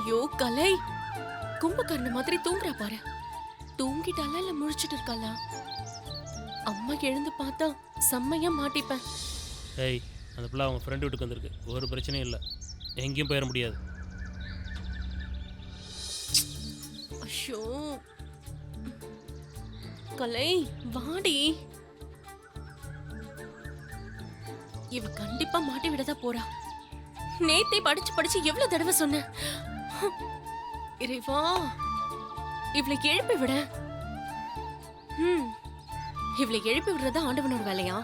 ஐயோ கலை, கும்பகர்ண மாதிரி தூங்குறா பாரு. தூங்கிட்டாலா இல்ல முழிச்சிட்டு இருக்காளா? அம்மா எழுந்து பார்த்தா செம்மையா மாட்டிப்பேன். ஏய், அந்த பிள்ளை அவங்க ஃப்ரெண்டு வீட்டுக்கு வந்திருக்கு. ஒரு பிரச்சனையும் இல்லை, எங்கேயும் போயிட முடியாது. ஐயோ கலை, வாடி. இவ கண்டிப்பா மாட்டி விடதா போறா. நேத்தே படிச்சு படிச்சு எவ்வளவு தடவை சொன்ன. இறைவா, இவளை எழுப்பி விட. இவளை எழுப்பி விடுறதா ஆண்டவனோட வேலையா?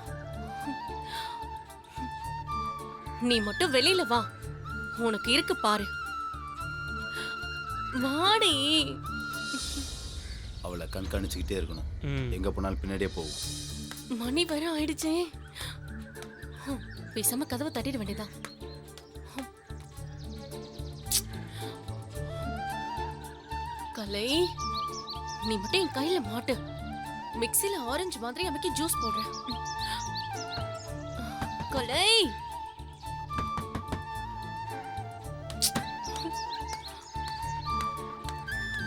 நீ மட்டும் வெளியில வா, உனக்கு இருக்கு பாரு. வாடி. அவளை கண்காணிச்சுக்கிட்டே இருக்கணும். எங்க போனாலும் பின்னாடியே போகும். மணி வர ஆயிடுச்சே. பேசாம கதவை தட்டிட வேண்டியதா. கலை, நீ மட்டும் என் கையில மாட்டு. மிக்ஸில ஆரஞ்சு மாதிரி அமைக்கி ஜூஸ் போடுறேன். கலை,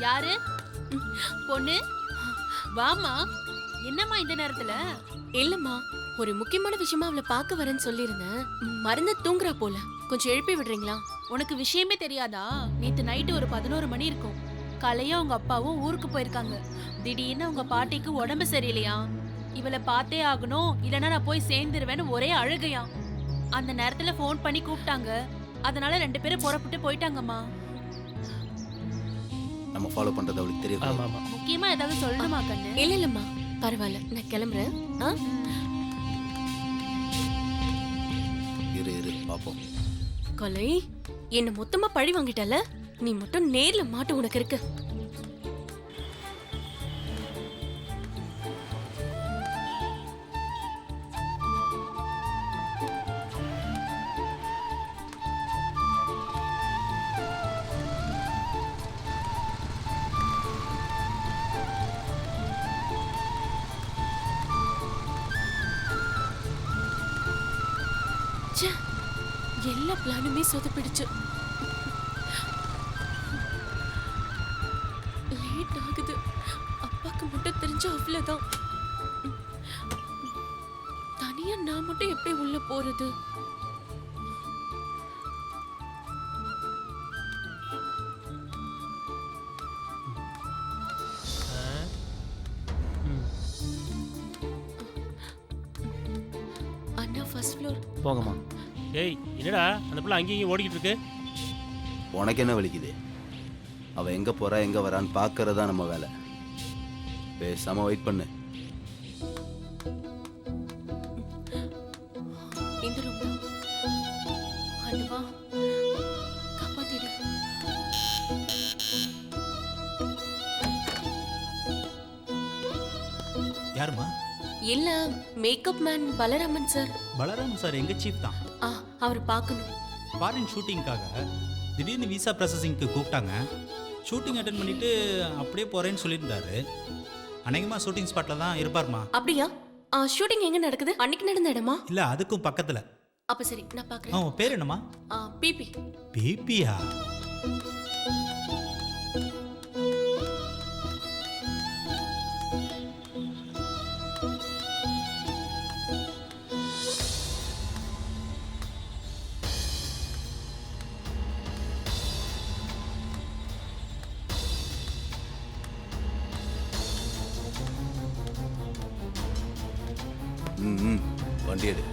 யாரு பொண்ணு? வாமா. என்னம்மா இந்த நேரத்துல? இல்லம்மா, ஒரு முக்கியமான விஷயமா அவளை பார்க்க வரேன்னு சொல்லியிருந்தேன். மருந்து தூங்குறா போல, கொஞ்சம் எழுப்பி விடுறீங்களா? உனக்கு விஷயமே தெரியாதா? நேத்து நைட்டு ஒரு 11 மணி இருக்கும். கலையும் அவங்க அப்பாவும் ஊருக்கு போயிருக்காங்க. திடீர்னு அவங்க பாட்டிக்கு உடம்பு சரியில்லையா. இவளை பார்த்தே ஆகணும், இல்லைன்னா நான் போய் சேர்ந்துருவேன்னு ஒரே அழுகையா. அந்த நேரத்துல போன் பண்ணி கூப்பிட்டாங்க. அதனால 2 பேரும் புறப்பட்டு போயிட்டாங்கம்மா. நம்ம ஃபாலோ பண்றது அவளுக்கு தெரியும். ஆமாம் ஆமாம். முக்கியமா ஏதாவது சொல்லணுமா கண்ணு? இல்ல இல்லம்மா, பரவாயில்ல, நான் கிளம்புறேன். இரு இரு பாப்போம். கலை, என்ன மொத்தமா பழி வாங்கிட்டல. நீ மட்டும் நேர்ல மாட்டு, உனக்கு இருக்கு. எல்லா பிளானுமே சொதப்பிடுச்சு. லேட் ஆகுது. அப்பாக்கு மட்டும் தெரிஞ்ச அவ்வளவுதான். தனியா நான் மட்டும் எப்படி உள்ள போறது? அண்ணா ஃபர்ஸ்ட் ஃப்ளோர். போங்கம்மா. ஏய், என்னடா அந்த பிள்ளை அங்கேயும் ஓடிக்கிட்டு இருக்கு? உனக்கு என்ன வலிக்குது? அவ எங்க போறா எங்க வரான்னு பாக்குறதா நம்ம வேலை. பேசாம வெயிட் பண்ணு. இந்த ரூம் தான். அண்ணா காப்பாத்திடு. யாருமா? இல்ல, makeup man Balaraman sir. Balaraman sir எங்க சீஃப் தான். அவர் பார்க்கணும். ஃபாரின் ஷூட்டிங்காக திடீர்னு விசா ப்ராசஸிங்க்கு கூப்பிட்டாங்க. ஷூட்டிங் அட்டன் பண்ணிட்டு அப்படியே போறேன்னு சொல்லியிருந்தாரு. அநேகமாக ஷூட்டிங் ஸ்பாட்டில் தான் இருப்பார்மா. அப்படியா? ஷூட்டிங் எங்க நடக்குது? அன்னைக்கு நடந்த இடமா? இல்லை, அதுக்கும் பக்கத்தில். அப்ப சரி, நான் பார்க்குறேன். உன் பேர் என்னம்மா? பிபி. பிபியா? வண்டி எடு.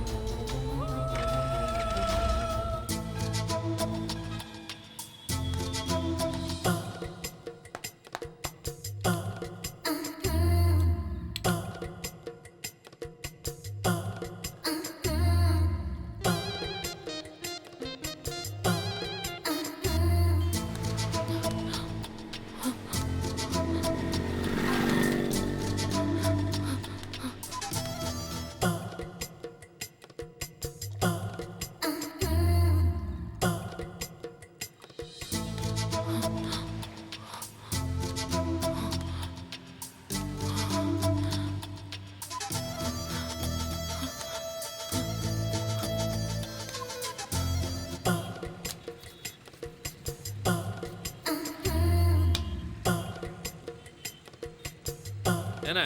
ஏன்னா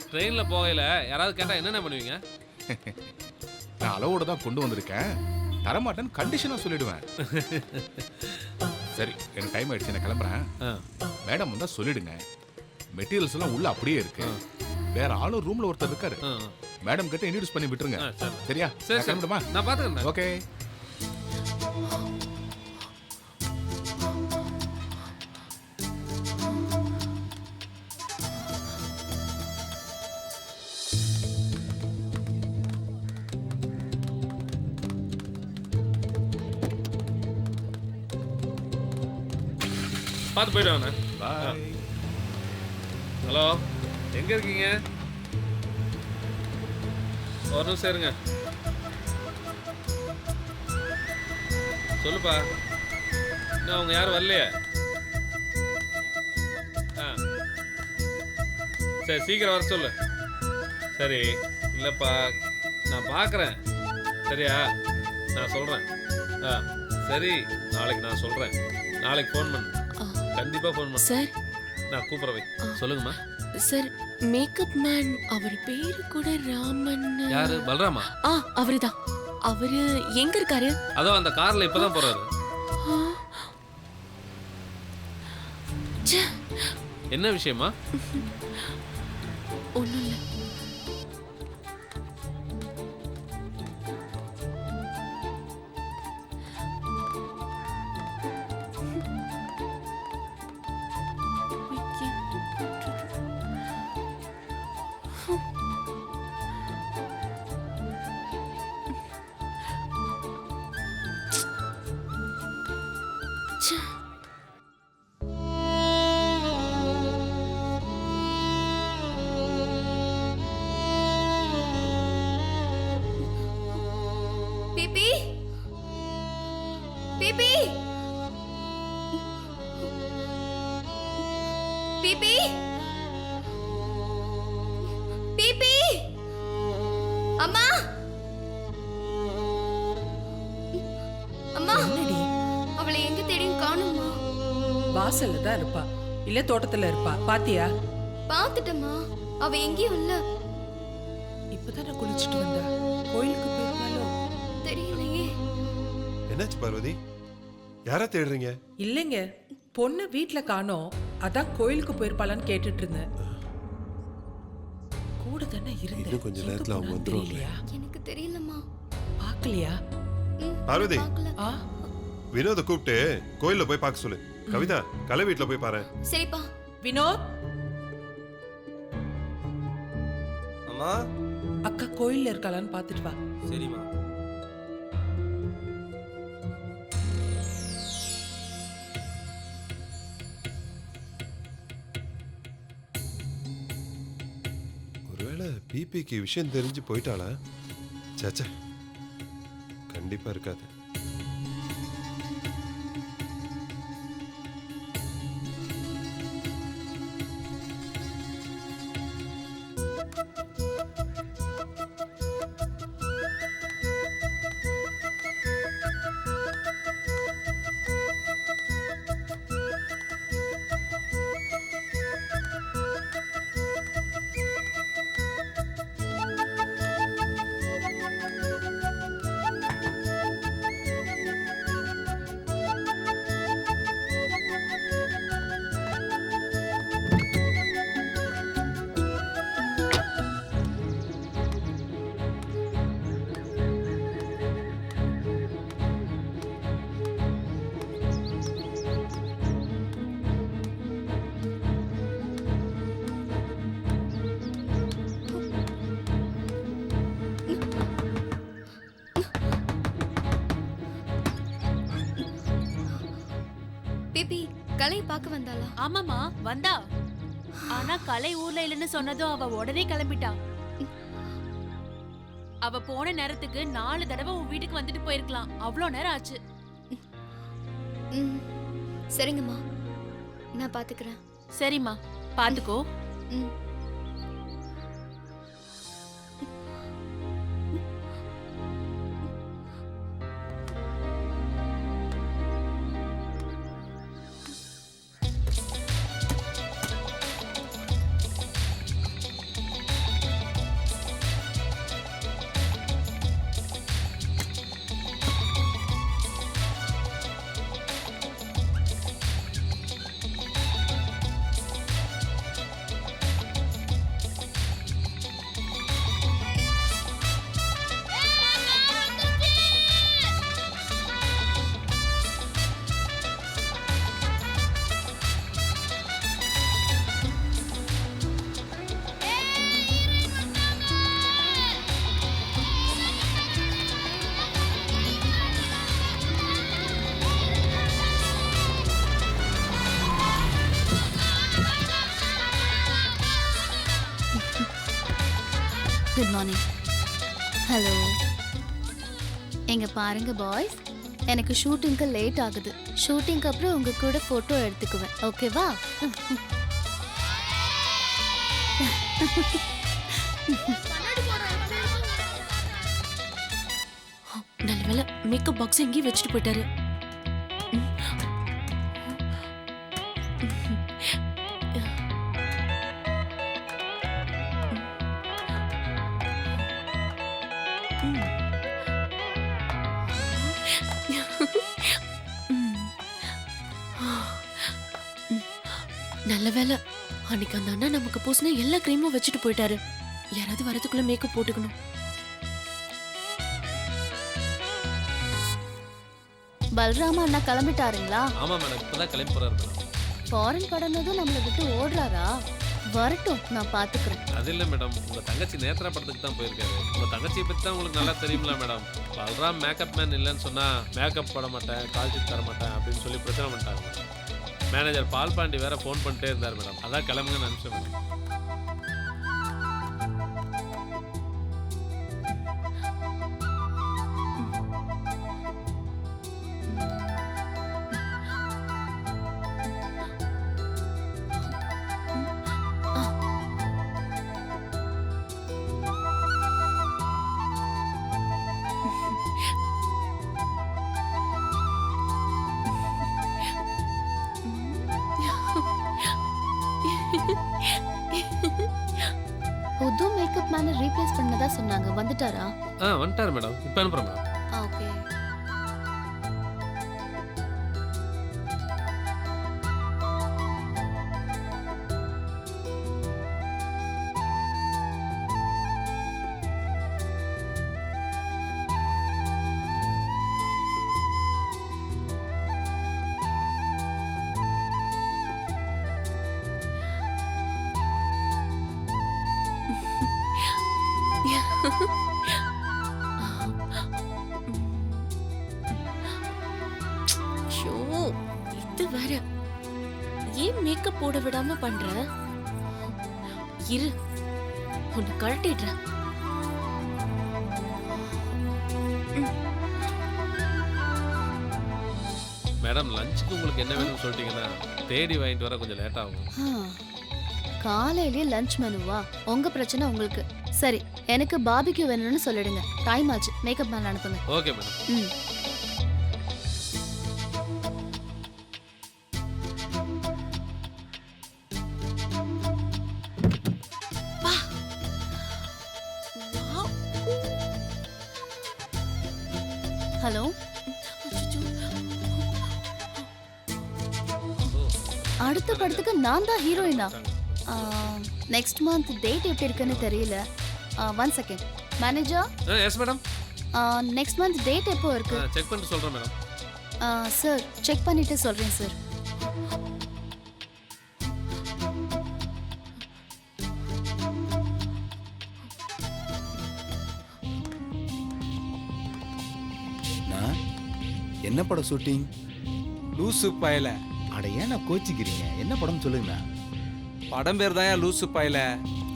ட்ரெயினில் போகையில் யாராவது கேட்டால் என்னென்ன பண்ணுவீங்க? நான் அளவோட தான் கொண்டு வந்திருக்கேன், தரமாட்டேன்னு கண்டிஷனாக சொல்லிடுவேன். சரி, எனக்கு டைம் ஆயிடுச்சு, நான் கிளம்புறேன். மேடம் வந்தால் சொல்லிடுங்க, மெட்டீரியல்ஸ் எல்லாம் உள்ள அப்படியே இருக்கு. வேற ஆளும் ரூம்ல ஒருத்தர் இருக்காரு, மேடம் கிட்ட இன்ட்ரோடியூஸ் பண்ணி விட்டுருங்க. சரியா? சரி கிளம்பிடுமா? நான் பார்த்துக்கிறேன். ஓகே. பார்த்து போயிட்டு வாங்க. பாய். ஹலோ, எங்கே இருக்கீங்க? ஒரு நிமிஷம் இருங்க. சொல்லுப்பா, இன்னும் அவங்க யாரும் வரலையே? ஆ சரி, சீக்கிரம் வர சொல்லு. சரி, இல்லைப்பா நான் பார்க்குறேன். சரியா? நான் சொல்கிறேன். ஆ சரி, நாளைக்கு நான் சொல்கிறேன். நாளைக்கு ஃபோன் பண்ணு, கண்டிப்பாக ஃபோன் பண்ணு. சார் நான் கூப்பிட்றவை. சொல்லுங்கம்மா. சார், மேக்கப் மேன் அவர் பேரு கூட ராமன். யாரு? பல்ராமா? அவருதான். அவரு எங்க இருக்காரு? அதோ அந்த கார்ல இப்பதான் போறாரு. ஆ. ச்சே, என்ன விஷயமா? ஒண்ணும் இல்ல. பிபி பிபி பிபி பிபி அம்மா அம்மா, என்னடி? அவளை எங்க தேடியும் காணும்மா. வாசல்ல தான் இருப்பா, இல்ல தோட்டத்துல இருப்பா. பாத்தியா? பாத்துட்டம்மா, அவ எங்கேயும் இல்ல. இப்பதானே குளிச்சுட்டு வந்தா, கோயிலுக்கு போயிருப்பாளோ? தெரியலையே. என்னாச்சு பார்வதி, யாரா தேடுறீங்க? இல்லைங்க, பொண்ணு வீட்ல காணோம், அதான் கோயிலுக்கு போயிருப்பாளான்னு கேட்டுட்டு இருந்தேன். கூட தானே இருந்தேன். இன்னும் கொஞ்ச நேரத்துல அவங்க வந்துருவாங்க. எனக்கு தெரியலம்மா. பாக்கலையா? பார்வதி, பார்க்கல. ஆ, வினோத கூப்பிட்டு கோயில்ல போய் பார்க்க சொல்லு. கவிதா, கலை வீட்டுல போய் பாரு. சரிப்பா. வினோத், அம்மா. அக்கா கோயில்ல இருக்காளான்னு பாத்துட்டு வா. சரிம்மா. ஒருவேளை பிபிக்கு விஷயம் தெரிஞ்சு போயிட்டாளா? சேச்சே, கண்டிப்பா இருக்காது. பிபி கலையை பார்க்க வந்தாளா? ஆமாமா வந்தா. ஆனா கலை ஊர்ல இல்லைன்னு சொன்னதும் அவ உடனே கிளம்பிட்டா. அவ போன நேரத்துக்கு 4 தடவை உன் வீட்டுக்கு வந்துட்டு போயிருக்கலாம். அவ்வளோ நேரம் ஆச்சு. ம், சரிங்கம்மா, நான் பாத்துக்கிறேன். சரிம்மா, பாத்துக்கோ. ம். Good morning. ஹலோ. எங்க பாருங்க பாய்ஸ், எனக்கு ஷூட்டிங்க்கு லேட் ஆகுது. ஷூட்டிங்க்கு அப்புறம் உங்க கூட போட்டோ எடுத்துக்குவேன், ஓகேவா? நல்ல வேளை மேக்கப் பாக்ஸ் எங்கேயும் வச்சுட்டு போயிட்டாரு. நல்ல வேளை அன்னைக்கு அந்த அண்ணா நமக்கு பூசின எல்லா கிரீமும் வச்சுட்டு போயிட்டாரு. யாராவது வரதுக்குள்ள மேக்கப் போட்டுக்கணும். பல்ராமா அண்ணா கிளம்பிட்டாருங்களா? ஆமா மேடம், இப்பதான் கிளம்பி போறாரு மேடம். ஃபாரின் படம்னதும் நம்மளை விட்டு ஓடுறாரா? வரட்டும், நான் பாத்துக்கிறேன். அது இல்ல மேடம், உங்க தங்கச்சி நேத்ரா படத்துக்கு தான் போயிருக்காரு. உங்க தங்கச்சியை பத்தி தான் உங்களுக்கு நல்லா தெரியுமில்ல மேடம். பல்ராம் மேக்கப் மேன் இல்லைன்னு சொன்னா மேக்கப் போட மாட்டேன், கால் ஷீட் தர மாட்டேன் அப்படின்னு சொல்லி பிரச்சனை பண்ணிட்டாங்க மேடம். மேனேஜர் பால் பாண்டி வேற ஃபோன் பண்ணிட்டே இருந்தார் மேடம். அதான் கிளம்புங்கன்னு நினைச்சேன் மேடம். புது மேக்கப் மேனை ரீப்ளேஸ் பண்ணதா சொன்னாங்க, வந்துட்டாரா? வந்துட்டாரு மேடம், இப்போ அனுப்புறேன் மேடம். ஓகே. ஷோ, இது வேற. ஏன் மேக்கப் போட விடாம பண்ற? இரு, உன்னை கழட்டிடுறேன். மேடம், லஞ்சுக்கு உங்களுக்கு என்ன வேணும்னு சொல்லிட்டீங்கன்னா தேடி வாங்கிட்டு வர கொஞ்சம் லேட் ஆகும். காலையிலேயே லஞ்ச் மெனுவா? உங்க பிரச்சனை உங்களுக்கு. சரி, எனக்கு பாபிக்யூ வேணும்னு சொல்லிடுங்க. டைம் ஆச்சு, மேக்கப் மேன் அனுப்புங்க. Okay madam. ம். ஹலோ. அடுத்த படத்துக்கு நான் தான் ஹீரோயினா? நெக்ஸ்ட் மந்த் டேட் எப்படி இருக்குன்னு தெரியல. 1 second. Manager. Yes madam. Next month date எப்போ இருக்கு? செக் பண்ணிட்டு சொல்றேன் மேடம். சார், செக் பண்ணிட்டு சொல்றேன் சார். என்ன படம் ஷூட்டிங்? லூசு பயல. அட ஏன் கோச்சிக்கிறீங்க? என்ன படம் சொல்லுங்க. படம் பேர் தான் லூசு பயல.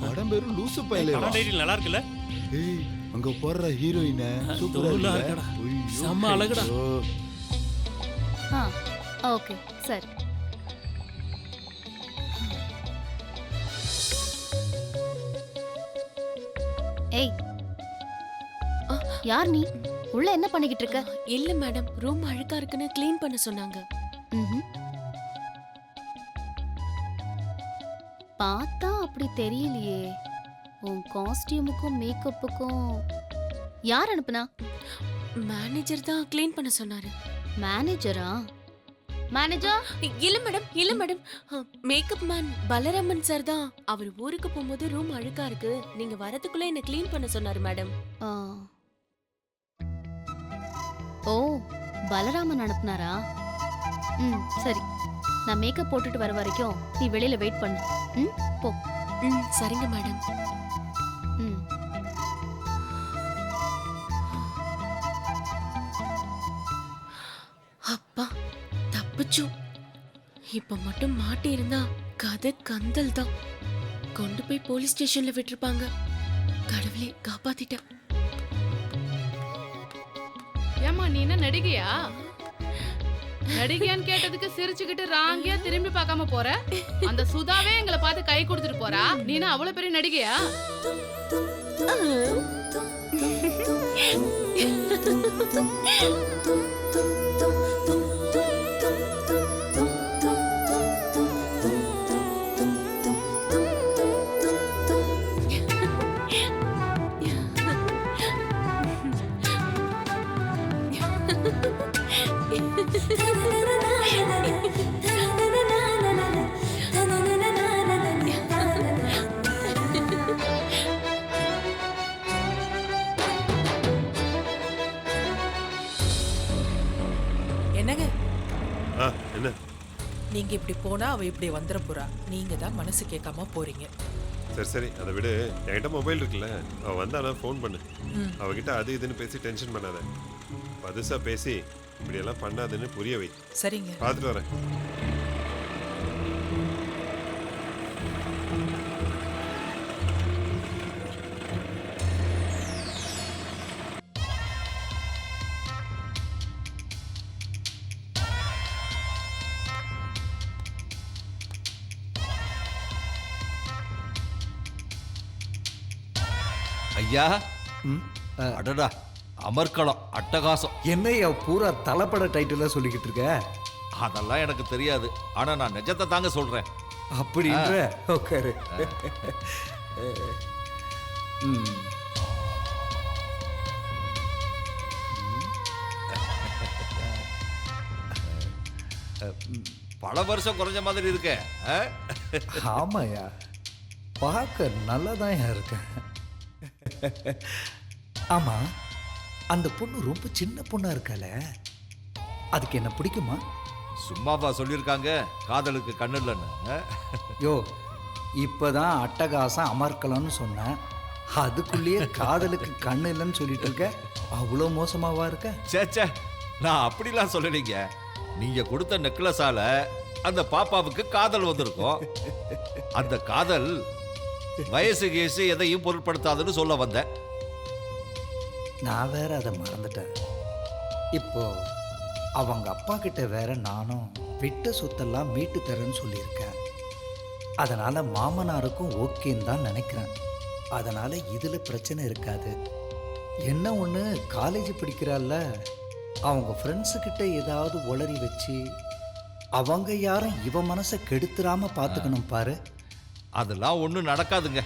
படம் பேரும் லூசு பயல. நல்லா இருக்குல்ல? ஏய், அங்க போற ஹீரோயினை சூப்பரா இருக்கடா. செம்ம அழகுடா. ஓகே, சரி. ஏய், யார் நீ? உள்ள என்ன பண்ணிக்கிட்டு இருக்க? இல்ல மேடம், ரூம் அழுக்கா இருக்குன்னு க்ளீன் பண்ண சொன்னாங்க. பார்த்தா அப்படி தெரியலையே. உன் காஸ்டியூமுக்கும் மேக்கப்புக்கும் யார் அனுப்புனா? மேனேஜர் தான் க்ளீன் பண்ண சொன்னாரு. மேனேஜரா? மேனேஜர்? இல்ல மேடம், இல்ல madam. Makeup man Balaraman sir தான். அவர் ஊருக்கு போகும்போது ரூம் அழுக்கா இருக்கு, நீங்க வரதுக்குள்ள என்ன க்ளீன் பண்ண சொன்னாரு மேடம். ஓ, பலராமன் அனுப்புனாரா? சரி, நான் மேக்கப் போட்டுட்டு வர வரைக்கும் நீ வெளியில வெயிட் பண்ணு. போ. சரிங்க மேடம். அப்பா, தப்பிச்சோம். இப்ப மட்டும் மாட்டி இருந்தா கதை கந்தல் தான். கொண்டு போய் போலீஸ் ஸ்டேஷன்ல விட்டுருப்பாங்க. கடவுளே காப்பாத்திட்ட. ஏமா நீ என்ன நடிகையா? நடிகையான்னு கேட்டதுக்கு சிரிச்சுக்கிட்டு ராங்கியா திரும்பி பார்க்காம போற. அந்த சுதாவே எங்களை பார்த்து கை கொடுத்துட்டு போறா. நீனா அவ்வளவு பெரிய நடிகையா? என்னங்க என்ன நீங்க இப்படி போனா அவ இப்படி வந்துட போறா. நீங்க தான் மனசு கேட்காம போறீங்க. சரி சரி அதை விடு. என்கிட்ட மொபைல் இருக்குல்ல, அவள் வந்தானா ஃபோன் பண்ணு. அவகிட்ட அது இதுன்னு பேசி டென்ஷன் பண்ணாத. பதுசா பேசி இப்படியெல்லாம் பண்ணாதுன்னு புரிய வை. சரிங்க. பார்த்துட்டு வரேன். ஐயா, அடடா, அமர்க்களம், அட்டகாசம். என்னையா பூரா தலைப்பட டைட்டிலா சொல்லிக்கிட்டு இருக்க? அதெல்லாம் எனக்கு தெரியாது. ஆனா நான் நிஜத்தை தாங்க சொல்றேன். அப்படின்ற உட்காரு. பல வருஷம் குறைஞ்ச மாதிரி இருக்க. ஆமாயா, பார்க்க நல்லாதான் இருக்கேன். ஆமா, அந்த பொண்ணு ரொம்ப சின்ன பொண்ணா இருக்கால, அதுக்கு என்ன பிடிக்குமா? சும்மாவா சொல்லியிருக்காங்க காதலுக்கு கண்ணு இல்லைன்னு? யோ, இப்பதான் அட்டகாசம் அமர்க்கலம்னு சொன்னேன், அதுக்குள்ளேயே காதலுக்கு கண்ணு இல்லைன்னு சொல்லிட்டு இருக்க. அவ்வளோ மோசமாவா இருக்க? சேச்சே, நான் அப்படிலாம் சொல்லலைங்க. நீங்க கொடுத்த நெக்லஸால அந்த பாப்பாவுக்கு காதல் வந்திருக்கும். அந்த காதல் வயசு கேசு எதையும் பொருட்படுத்தாதுன்னு சொல்ல வந்தேன். நான் வேற அதை மறந்துட்டேன். இப்போ அவங்க அப்பா கிட்ட வேற நானும் விட்ட சொத்தெல்லாம் மீட்டு தரேன்னு சொல்லியிருக்கேன். அதனால மாமனாருக்கும் ஓகேன்னு தான் நினைக்கிறேன். அதனால இதுல பிரச்சனை இருக்காது. என்ன ஒன்று, காலேஜ் படிக்கிறாள்ல, அவங்க ஃப்ரெண்ட்ஸுக்கிட்ட ஏதாவது உளறி வச்சு அவங்க யாரும் இவ மனசை கெடுத்துடாம பார்த்துக்கணும் பாரு. அதெல்லாம் ஒன்றும் நடக்காதுங்க.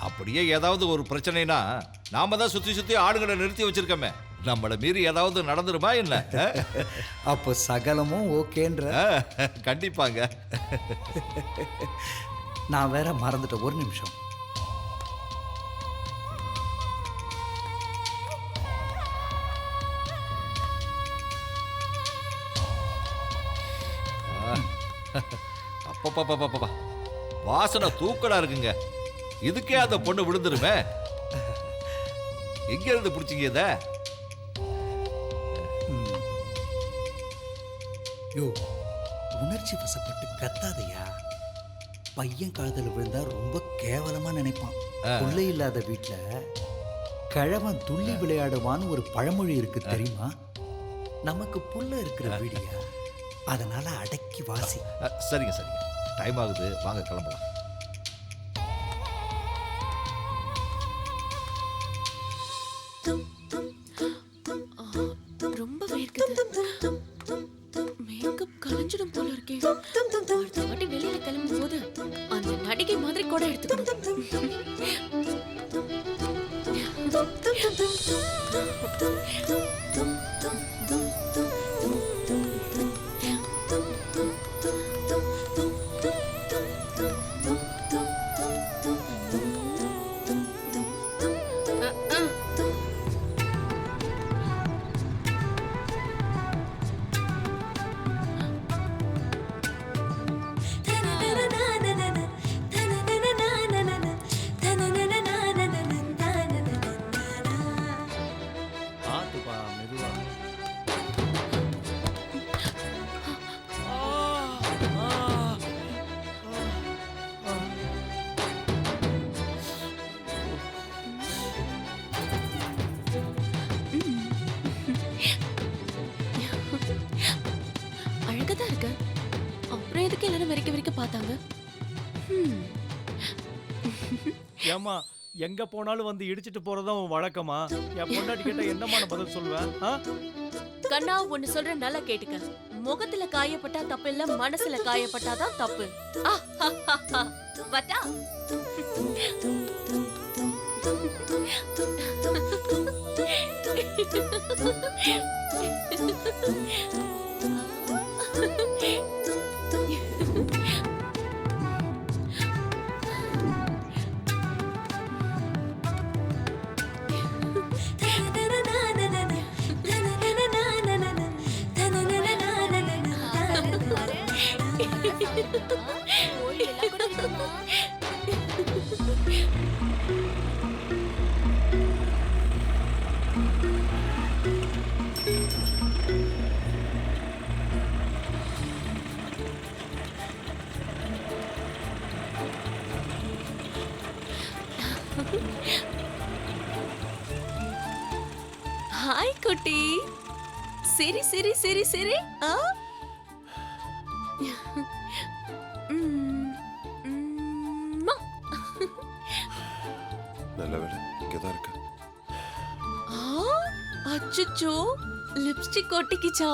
அப்படியே ஏதாவது ஒரு பிரச்சனைனா நாம தான் சுற்றி சுற்றி ஆடுகளை நிறுத்தி வச்சிருக்கோமே, நம்மளை மீறி ஏதாவது நடந்துருமா என்ன? அப்போ சகலமும் ஓகேன்ற? கண்டிப்பாங்க. நான் வேற மறந்துட்டேன், ஒரு நிமிஷம். அப்பப்பா, வாசனை தூக்கலா இருக்குங்க. இதுக்கே அந்த பொண்ணு விழுந்துருமே. எங்க இருந்து பிடிச்சிங்க இத? யோ, உணர்ச்சி வசப்பட்டு கத்தாதையா. பையன் காதல் விழுந்தா ரொம்ப கேவலமா நினைப்பான். பிள்ளை இல்லாத வீட்டுல கிழவன் துள்ளி விளையாடுவான்னு ஒரு பழமொழி இருக்கு தெரியுமா? நமக்கு புள்ள இருக்கிற வீடியா, அதனால அடக்கி வாசி. சரிங்க சரிங்க, டைம் ஆகுது, வாங்க கிளம்பலாம். ரொம்ப வேர்க்குது. மேக்கப் கலைஞ்சிடும் போல இருக்கே. அடுத்த வாட்டி வெளியில கிளம்பும் போது அந்த நடிகை மாதிரி கூட எடுத்துக்கணும். தானே வரைக்கும் பார்த்தாங்க. ஏமா எங்க போனாலும் வந்து இடிச்சிட்டு போறதா உன் வழக்கமா? என் பொண்டாட்டி கேட்டா என்னமான பதில் சொல்லுவேன்? கண்ணா ஒன்னு சொல்ற நல்லா கேட்டுக்க. முகத்துல காயப்பட்டா தப்பு இல்ல, மனசுல காயப்பட்டாதான் தப்பு. வட்டா ஹாய் குட்டி. சரி சரி சரி சரி. நல்ல வேலை இங்கதான் இருக்க. அச்சச்சோ லிப்ஸ்டிக் ஒட்டிக்கிச்சா?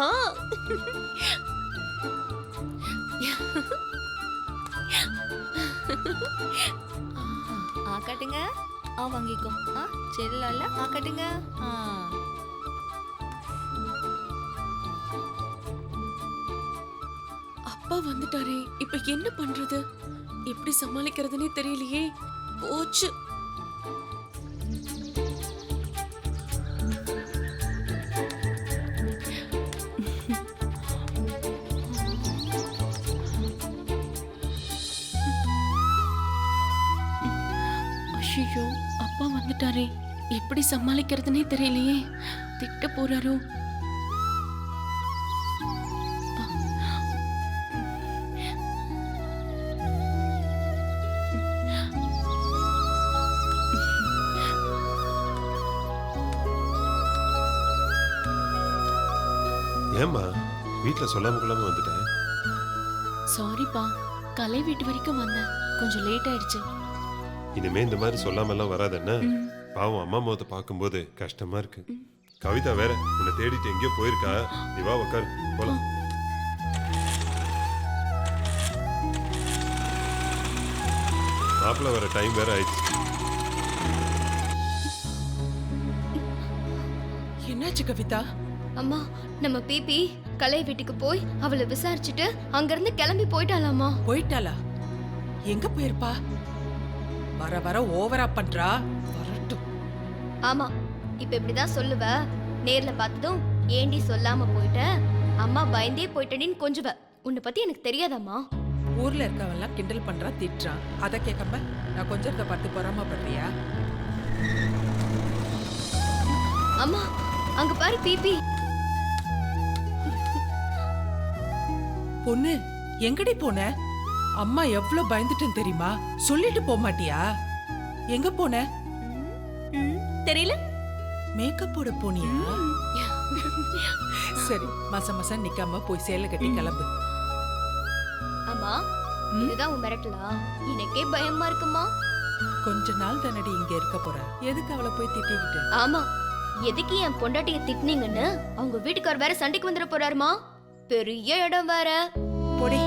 காட்டுங்க. வாங்கிக்கோ. செல்லல காட்டுங்க. அப்பா வந்துட்டாரே, இப்ப என்ன பண்றது? எப்படி சமாளிக்கிறதுனே தெரியலையே. போச்சு. ஐயோ, அப்பா வந்துட்டாரே, எப்படி சமாளிக்கிறதுனே தெரியலையே. திட்ட போறாரோ? ஏம்மா வீட்டுல சொல்லாம கொள்ளாம வந்துட்டேன்? சாரிப்பா, கலை வீட்டு வரைக்கும் வந்தேன், கொஞ்சம் லேட் ஆயிடுச்சு. இனிமே இந்த மாதிரி சொல்லாம எல்லாம் வராது என்ன? பாவம் அம்மா முகத்தை பார்க்கும்போது கஷ்டமா இருக்கு. கவிதா வேற உன்னை தேடிட்டு எங்கேயோ போயிருக்கா. நீ வா உட்காரு போலாம். மாப்பிள்ள வர டைம் வேற ஆயிடுச்சு. என்னாச்சு கவிதா? அம்மா, நம்ம பிபி கலை வீட்டுக்கு போய் அவளை விசாரிச்சுட்டு அங்கிருந்து கிளம்பி போயிட்டாளாமா. போயிட்டாளா? எங்க போயிருப்பா? வர வர ஓவரா பண்றா. வரட்டும். ஆமா, இப்ப இப்படிதான் சொல்லுவ. நேர்ல பார்த்ததும் ஏண்டி சொல்லாம போயிட்ட, அம்மா பயந்தே போயிட்டேன்னு கொஞ்சுவ. உன்னை பத்தி எனக்கு தெரியாதாம்மா? ஊர்ல இருக்கவெல்லாம் கிண்டல் பண்றான், திட்டுறான். அதை கேட்காம நான் கொஞ்சத்தை பார்த்து பொறாம பண்றியா? அம்மா, அங்க பாரு பிபி. பொண்ணு, எங்கடி போன? அம்மா எவ்வளவு பயந்துட்டேன்னு தெரியுமா? சொல்லிட்டு போக மாட்டியா? எங்க போன? தெரியல. மேக்கப் போட போனியா? சரி, மாசம் மாசம் நிக்காம போய் சேலை கட்டி கிளம்பு. அம்மா, இதுதான் உன் மிரட்டலா? எனக்கே பயமா இருக்குமா. கொஞ்ச நாள் தானடி இங்க இருக்க போற, எதுக்கு அவளை போய் திட்டிக்கிட்டு? ஆமா, எதுக்கு என் பொண்டாட்டிய திட்டினீங்கன்னு அவங்க வீட்டுக்கார் வேற சண்டைக்கு வந்துட போறாருமா. பெரிய இடம் வேற. போடி.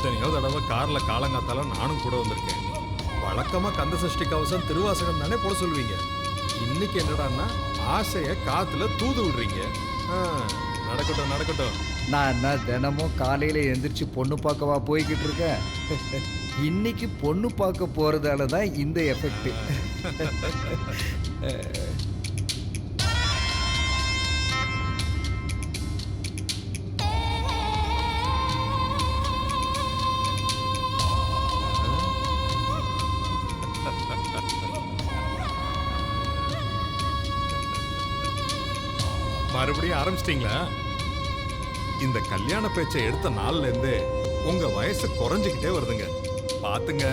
எத்தனையோ தடவை கார்ல காலங்காத்தால நானும் கூட வந்திருக்கேன். வழக்கமா கந்த சஷ்டி கவசம் திருவாசகம் தானே போட சொல்லுவீங்க. இன்னைக்கு என்னடான்னா ஆசைய காத்துல தூது விடுறீங்க. நடக்கட்டும் நடக்கட்டும். நான் என்ன தினமும் காலையில எந்திரிச்சு பொண்ணு பார்க்கவா போய்கிட்டு இருக்கேன். இன்னைக்கு பொண்ணு பார்க்க போறதால தான் இந்த எஃபெக்ட். மறுபடியும் ஆரம்பிச்சிட்டீங்களா? இந்த கல்யாண பேச்சை எடுத்த நாள்ல இருந்து உங்க வயசு குறைஞ்சுக்கிட்டே வருதுங்க. பாத்துங்க,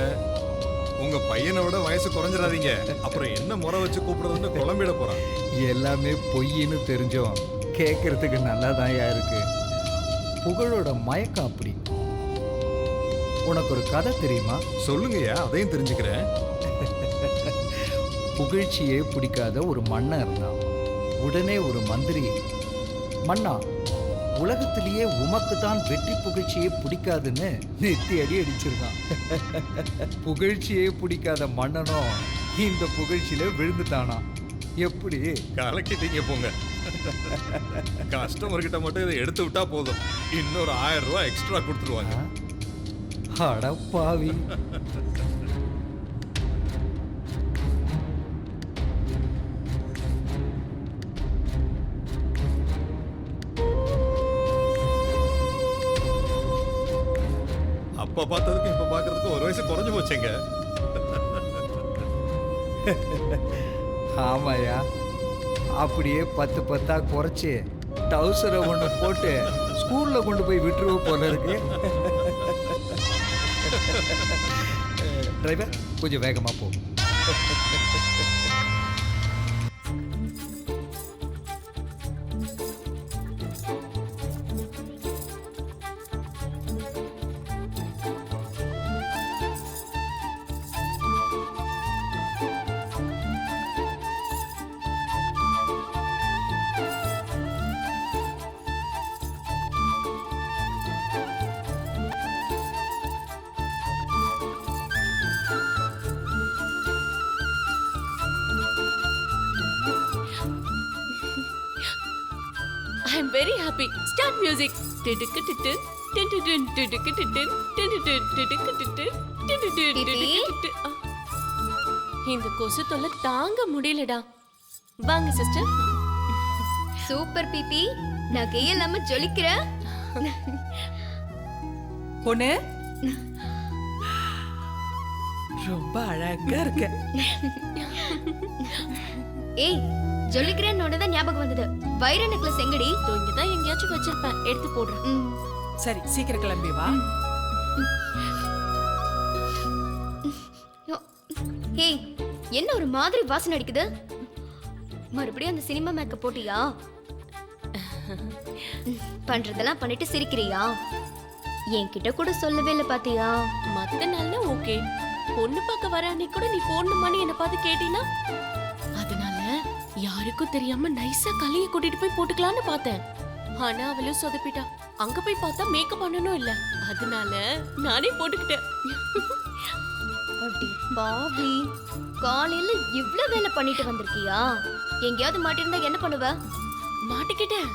உங்க பையனை விட வயசு குறைஞ்சிடாதீங்க. அப்புறம் என்ன முறை வச்சு கூப்பிடுறதுன்னு குழம்பிட போறான். எல்லாமே பொய்ன்னு தெரிஞ்சோம் கேட்கறதுக்கு நல்லா தான் இருக்கு. புகழோட மயக்கம் அப்படி. உனக்கு ஒரு கதை தெரியுமா? சொல்லுங்கய்யா, அதையும் தெரிஞ்சுக்கிறேன். புகழ்ச்சியே பிடிக்காத ஒரு மன்னன் இருந்தான். உடனே ஒரு மந்திரி, மன்னா, உலகத்திலேயே உமக்கு தான் வெற்றி புகழ்ச்சியே பிடிக்காதுன்னு நெத்தி அடி அடிச்சிருக்கான். புகழ்ச்சியே பிடிக்காத மன்னனும் இந்த புகழ்ச்சியில விழுந்துட்டானா. எப்படி கலக்கிட்டீங்க போங்க. கஸ்டமர் கிட்ட மட்டும் இதை எடுத்து விட்டா போதும், இன்னொரு 1000 ரூபாய் எக்ஸ்ட்ரா கொடுத்துருவாங்க. அடப்பாவி. அப்ப பார்த்ததுக்கு இப்ப பார்க்கறதுக்கு ஒரு வயசு குறைஞ்சு போச்சேங்க. ஆமாயா, அப்படியே 10 குறைச்சு டவுசரை ஒன்று போட்டு ஸ்கூல்ல கொண்டு போய் விட்டுருவோம் போல இருக்கு. டிரைவர், கொஞ்சம் வேகமா போ. I'm very happy. Start music. இந்த கொசு தொல்லை தாங்க முடியலடா. வாங்க சிஸ்டர். சூப்பர் பிபி, நான் கையில்லாம ஜொலிக்கிறேன். பொண்ணு ரொம்ப அழகா இருக்க. ஏய், ஜொலிக்கிறேன்னு தான் ஞாபகம் வந்தது. வைர நெக்லஸ் எங்கடி? இங்க தான் எங்கேயாச்சும் வச்சிருப்பேன், எடுத்து போடுறேன். சரி, சீக்கிரம் கிளம்பி வா. ஏய், என்ன ஒரு மாதிரி வாசனை அடிக்குது? மறுபடியும் அந்த சினிமா மேக்கப் போட்டியா? பண்றதெல்லாம் பண்ணிட்டு சிரிக்கிறியா? என்கிட்ட கூட சொல்லவே இல்லை பாத்தியா? மத்த நாள்ல ஓகே, பொண்ணு பார்க்க வர அன்னைக்கு கூட நீ போடணுமான்னு என்ன பார்த்து கேட்டீனா, அதனால யாருக்கும் தெரியாம நைஸா கலைய கூட்டிட்டு போய் போட்டுக்கலான்னு பார்த்தேன். ஆனா அவளும் சொதப்பிட்டா. அங்க போய் பார்த்தா மேக்கப் பண்ணணும் இல்ல, அதனால நானே போட்டுக்கிட்டேன். அடி பாவி, காலையில இவ்ளோ வேலை பண்ணிட்டு வந்திருக்கியா? எங்கேயாவது மாட்டிருந்தா என்ன பண்ணுவ? மாட்டிக்கிட்டேன்.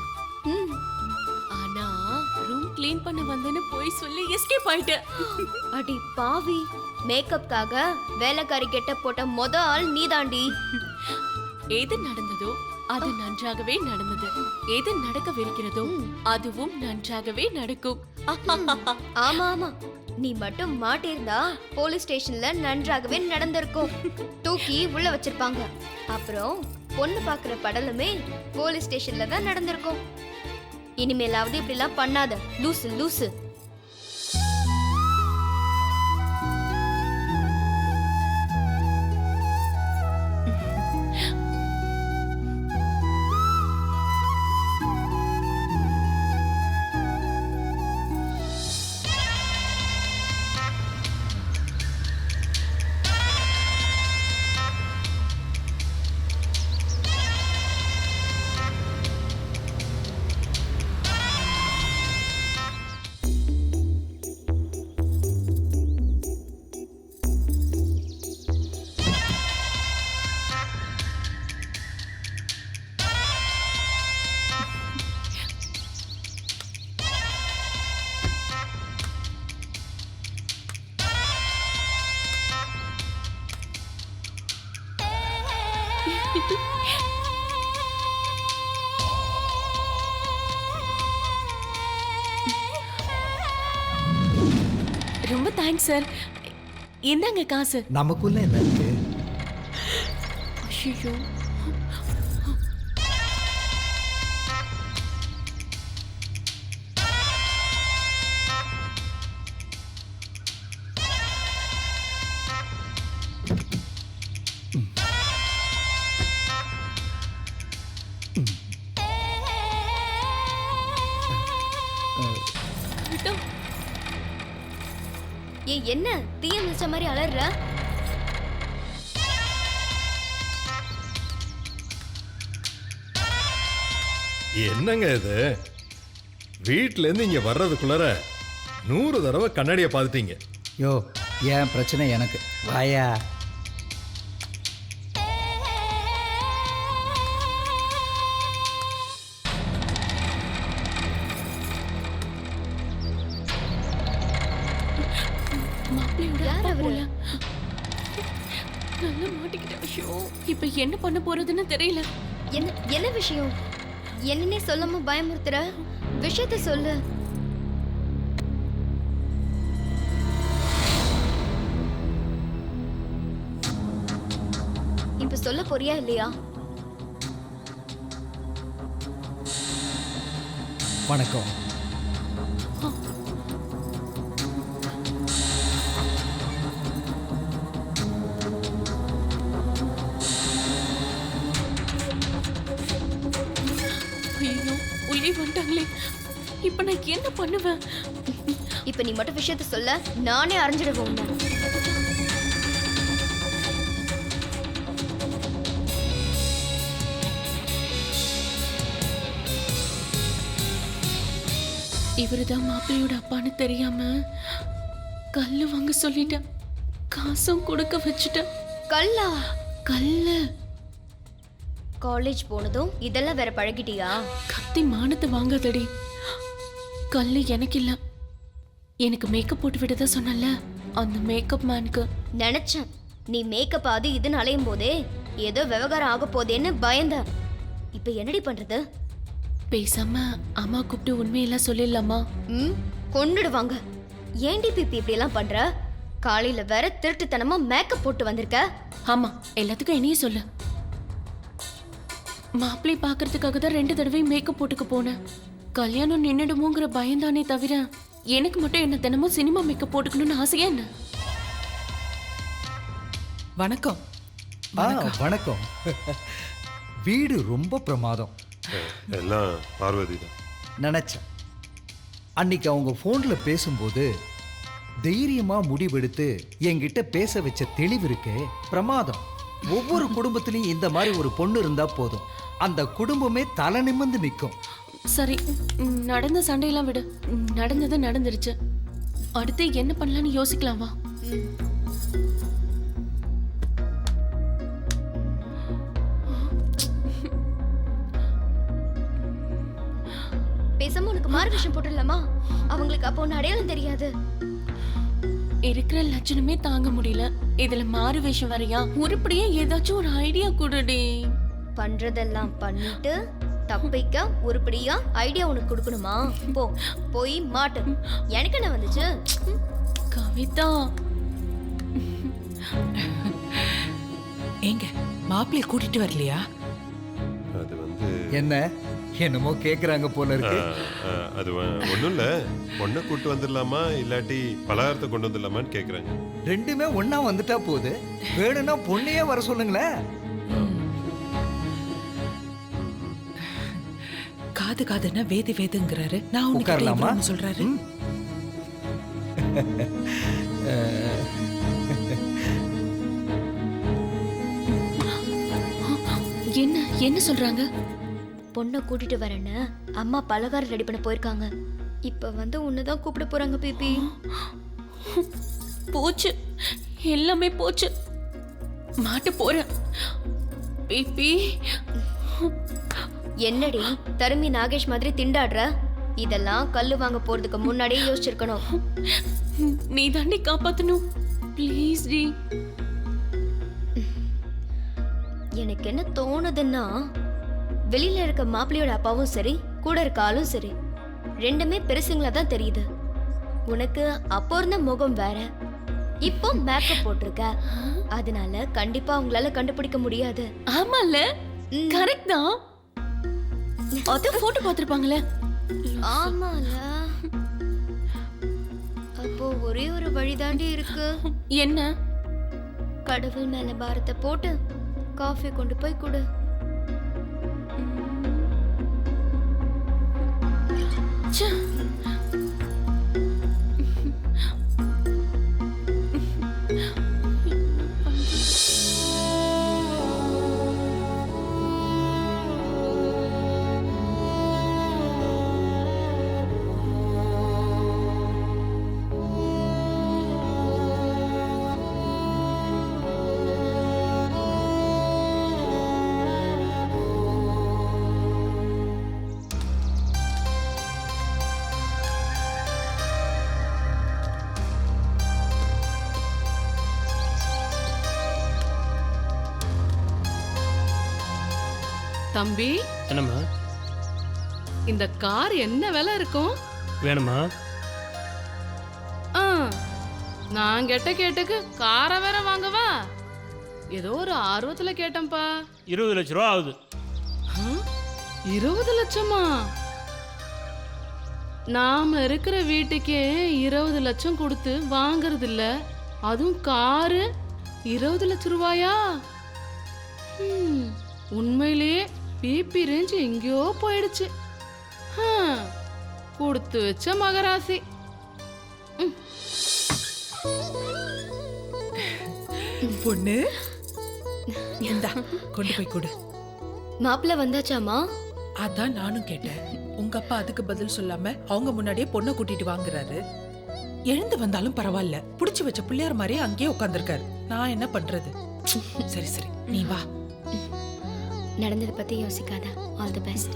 ஆனா ரூம் க்ளீன் பண்ண வந்தேன்னு போய் சொல்லி எஸ்கேப் ஆயிட்டேன். அடி பாவி, மேக்கப்காக வேலைக்காரி கெட்ட போட்ட மொத ஆள் நீதாண்டி. எது நடந்ததோ அது நன்றாகவே நடந்தது, எது நடக்கவிருக்கிறதோ அதுவும் நன்றாகவே நடக்கும். ஆமா ஆமா, நீ மட்டும் மாட்டிருந்தா போலீஸ் ஸ்டேஷன்ல நன்றாகவே நடந்திருக்கும். தூக்கி உள்ள வச்சிருப்பாங்க. அப்புறம் பொண்ணு பாக்குற படலமே போலீஸ் ஸ்டேஷன்ல தான் நடந்திருக்கும். இனிமேலாவது இப்படி எல்லாம் பண்ணாத, லூசு லூசு. Thanks sir. என்னங்க காசு? நமக்குள்ள என்ன இருக்கு? ஐயோ, ஏய் என்ன தீய மிச்ச மாதிரி அலறுற? என்னங்க இது? வீட்ல இருந்து இங்க வர்றதுக்குள்ளார 100 தடவை கண்ணாடியை பார்த்துட்டீங்க. யோ, ஏன் பிரச்சனை எனக்கு? வாயா. மாப்பிள்ளையோட அப்பா போல. நல்லா மாட்டிக்கிட்டேன். ஐயோ, இப்ப என்ன பண்ண போறதுன்னு தெரியல. என்ன விஷயம்? என்னன்னே சொல்லாம பயமுறுத்துற? விஷயத்த சொல்லு. இப்ப சொல்ல போறியா இல்லையா? வணக்கம். ஐயோ, உள்ளே வந்துட்டாங்களே. இப்ப நான் என்ன பண்ணுவேன்? இப்ப நீ மட்டும் விஷயத்த சொல்ல, நானே அறிஞ்சிடுவேன் உன்னை. இவருதான் மாப்பிள்ளையோட அப்பான்னு தெரியாம கல்லு வாங்க சொல்லிட்டேன். காசும் கொடுக்க வச்சுட்டேன். கல்லா? கல்லு. காலேஜ் போனதும் இதெல்லாம் வேற பழகிட்டியா? கத்தி மானத்தை வாங்காதடி. கல்லு எனக்கு இல்ல. எனக்கு மேக்கப் போட்டு விட்டதா சொன்னல, அந்த மேக்கப் மேனுக்கு. நினைச்சேன் நீ மேக்கப் ஆது இதுன்னு அலையும் போதே ஏதோ விவகாரம் ஆக போதேன்னு பயந்த. இப்ப என்னடி பண்றது? பேசாம அம்மா கூப்பிட்டு உண்மையெல்லாம் சொல்லிடலாமா? கொன்னுடுவாங்க. ஏன்டி பிபி இப்படி எல்லாம் பண்ற? காலையில வேற திருட்டுத்தனமா மேக்கப் போட்டு வந்திருக்க. ஆமா, எல்லாத்துக்கும் என்னையே சொல்லு. மாப்பிள்ளை பாக்குறதுக்காக தான் 2 தடவை மேக்கப் போட்டுக்க போனேன். கல்யாணம் நின்னுடுமோங்கிற பயந்தானே தவிர எனக்கு மட்டும் என்ன தினமும் சினிமா மேக்கப் போட்டுக்கணும்னு ஆசையா என்ன? வணக்கம். வணக்கம். வீடு ரொம்ப பிரமாதம். எல்லாம் பார்வதி தான். நினைச்சேன் அன்னைக்கு அவங்க போன்ல பேசும்போது தைரியமா முடிவெடுத்து என்கிட்ட பேச வச்ச தெளிவு இருக்கே, பிரமாதம். ஒவ்வொரு குடும்பத்திலையும் இந்த மாதிரி ஒரு பொண்ணு இருந்தா போதும், அந்த குடும்பமே தலை நிமிர்ந்து நிற்கும். சரி, நடந்த சண்டையெல்லாம் விடு. நடந்தது நடந்துருச்சு. அடுத்து என்ன பண்ணலாம்னு யோசிக்கலாமா? பேசாம உனக்கு மாறு விஷயம் போட்டுடலாமா? அவங்களுக்கு அப்போ ஒன்னு அடையாளம் தெரியாது. இருக்கிற லட்சணமே தாங்க முடியல, இதுல மாறு வேஷம் வரையா? உருப்படியா ஏதாச்சும் ஒரு ஐடியா கொடுடி. பண்றதெல்லாம் பண்ணிட்டு தப்பிக்க உருப்படியா ஐடியா உனக்கு கொடுக்கணுமா? போ போய் மாட்டு. எனக்கு என்ன வந்துச்சு? கவிதா, ஏங்க மாப்பிள்ளைய கூட்டிட்டு வரலையா? அது வந்து என்ன என்னமோ கேக்குறாங்க போல இருக்கு. அது ஒண்ணும் இல்ல, பொண்ணை கூட்டு வந்துடலாமா இல்லாட்டி பலகாரத்தை கொண்டு வந்துடலாமான்னு கேக்குறாங்க. ரெண்டுமே ஒண்ணா வந்துட்டா போது, வேணும்னா பொண்ணையே வர சொல்லுங்களேன். காது காதுன்னா வேது வேதுங்கிறாரு. நான் உட்காரலாமா சொல்றாரு. என்ன என்ன சொல்றாங்க? பொண்ணை கூட்டிட்டு வரேன்னு அம்மா பலகாரம் ரெடி பண்ண போயிருக்காங்க. இப்ப வந்து உன்னதான் கூப்பிட போறாங்க பிபி. போச்சு, எல்லாமே போச்சு. மாட்ட போற பிபி. என்னடி தருமி நாகேஷ் மாதிரி திண்டாடுற? இதெல்லாம் கல்லு வாங்க போறதுக்கு முன்னாடியே யோசிச்சிருக்கணும். நீ தாண்டி காப்பாத்தணும், ப்ளீஸ் டி. எனக்கு என்ன தோணுதுன்னா, வெளியில இருக்க மாப்பிள்ளையோட அப்பாவும் சரி, கூட இருக்க ஆளும் சரி, ரெண்டுமே பெருசுங்களா தான் தெரியுது. உனக்கு அப்போ இருந்த முகம் வேற, இப்போ மேக்கப் போட்டிருக்க, அதனால கண்டிப்பா உங்களால கண்டுபிடிக்க முடியாது. ஆமால, கரெக்ட் தான். அத போட்டோ பார்த்திருப்பாங்களே. ஆமால. அப்போ ஒரே ஒரு வழிதாண்டி இருக்கு. என்ன? கடவுள் மேல பாரத்தை போட்டு காஃபி கொண்டு போய் கொடு. தம்பி, என்னம்மா இந்த கார் என்ன விலை இருக்கும்? வேணுமா? நான் கேட்டக்கு காரை வேற வாங்கவா? ஏதோ ஒரு ஆர்வத்துல கேட்டேன்பா. 20 லட்ச ரூபா ஆகுது. 20 லட்சமா? நாம இருக்கிற வீட்டுக்கே 20 லட்சம் கொடுத்து வாங்கறது இல்ல, அதுவும் காரு 20 லட்சம் ரூபாயா? உண்மையிலேயே பிபி ரேஞ்ச் எங்கேயோ போயிடுச்சு. கொடுத்து வச்ச மகராசி. பொண்ணு, இந்தா கொண்டு போய் கொடு. மாப்பிள்ள வந்தாச்சாமா? அதான் நானும் கேட்டேன். உங்க அப்பா அதுக்கு பதில் சொல்லாம அவங்க முன்னாடியே பொண்ணை கூட்டிட்டு வாங்குறாரு. எழுந்து வந்தாலும் பரவாயில்ல, புடிச்சு வச்ச பிள்ளையார் மாதிரியே அங்கேயே உட்காந்துருக்காரு. நான் என்ன பண்றது? சரி சரி, நீ வா. நடந்ததை பத்தி யோசிக்காத. All the best.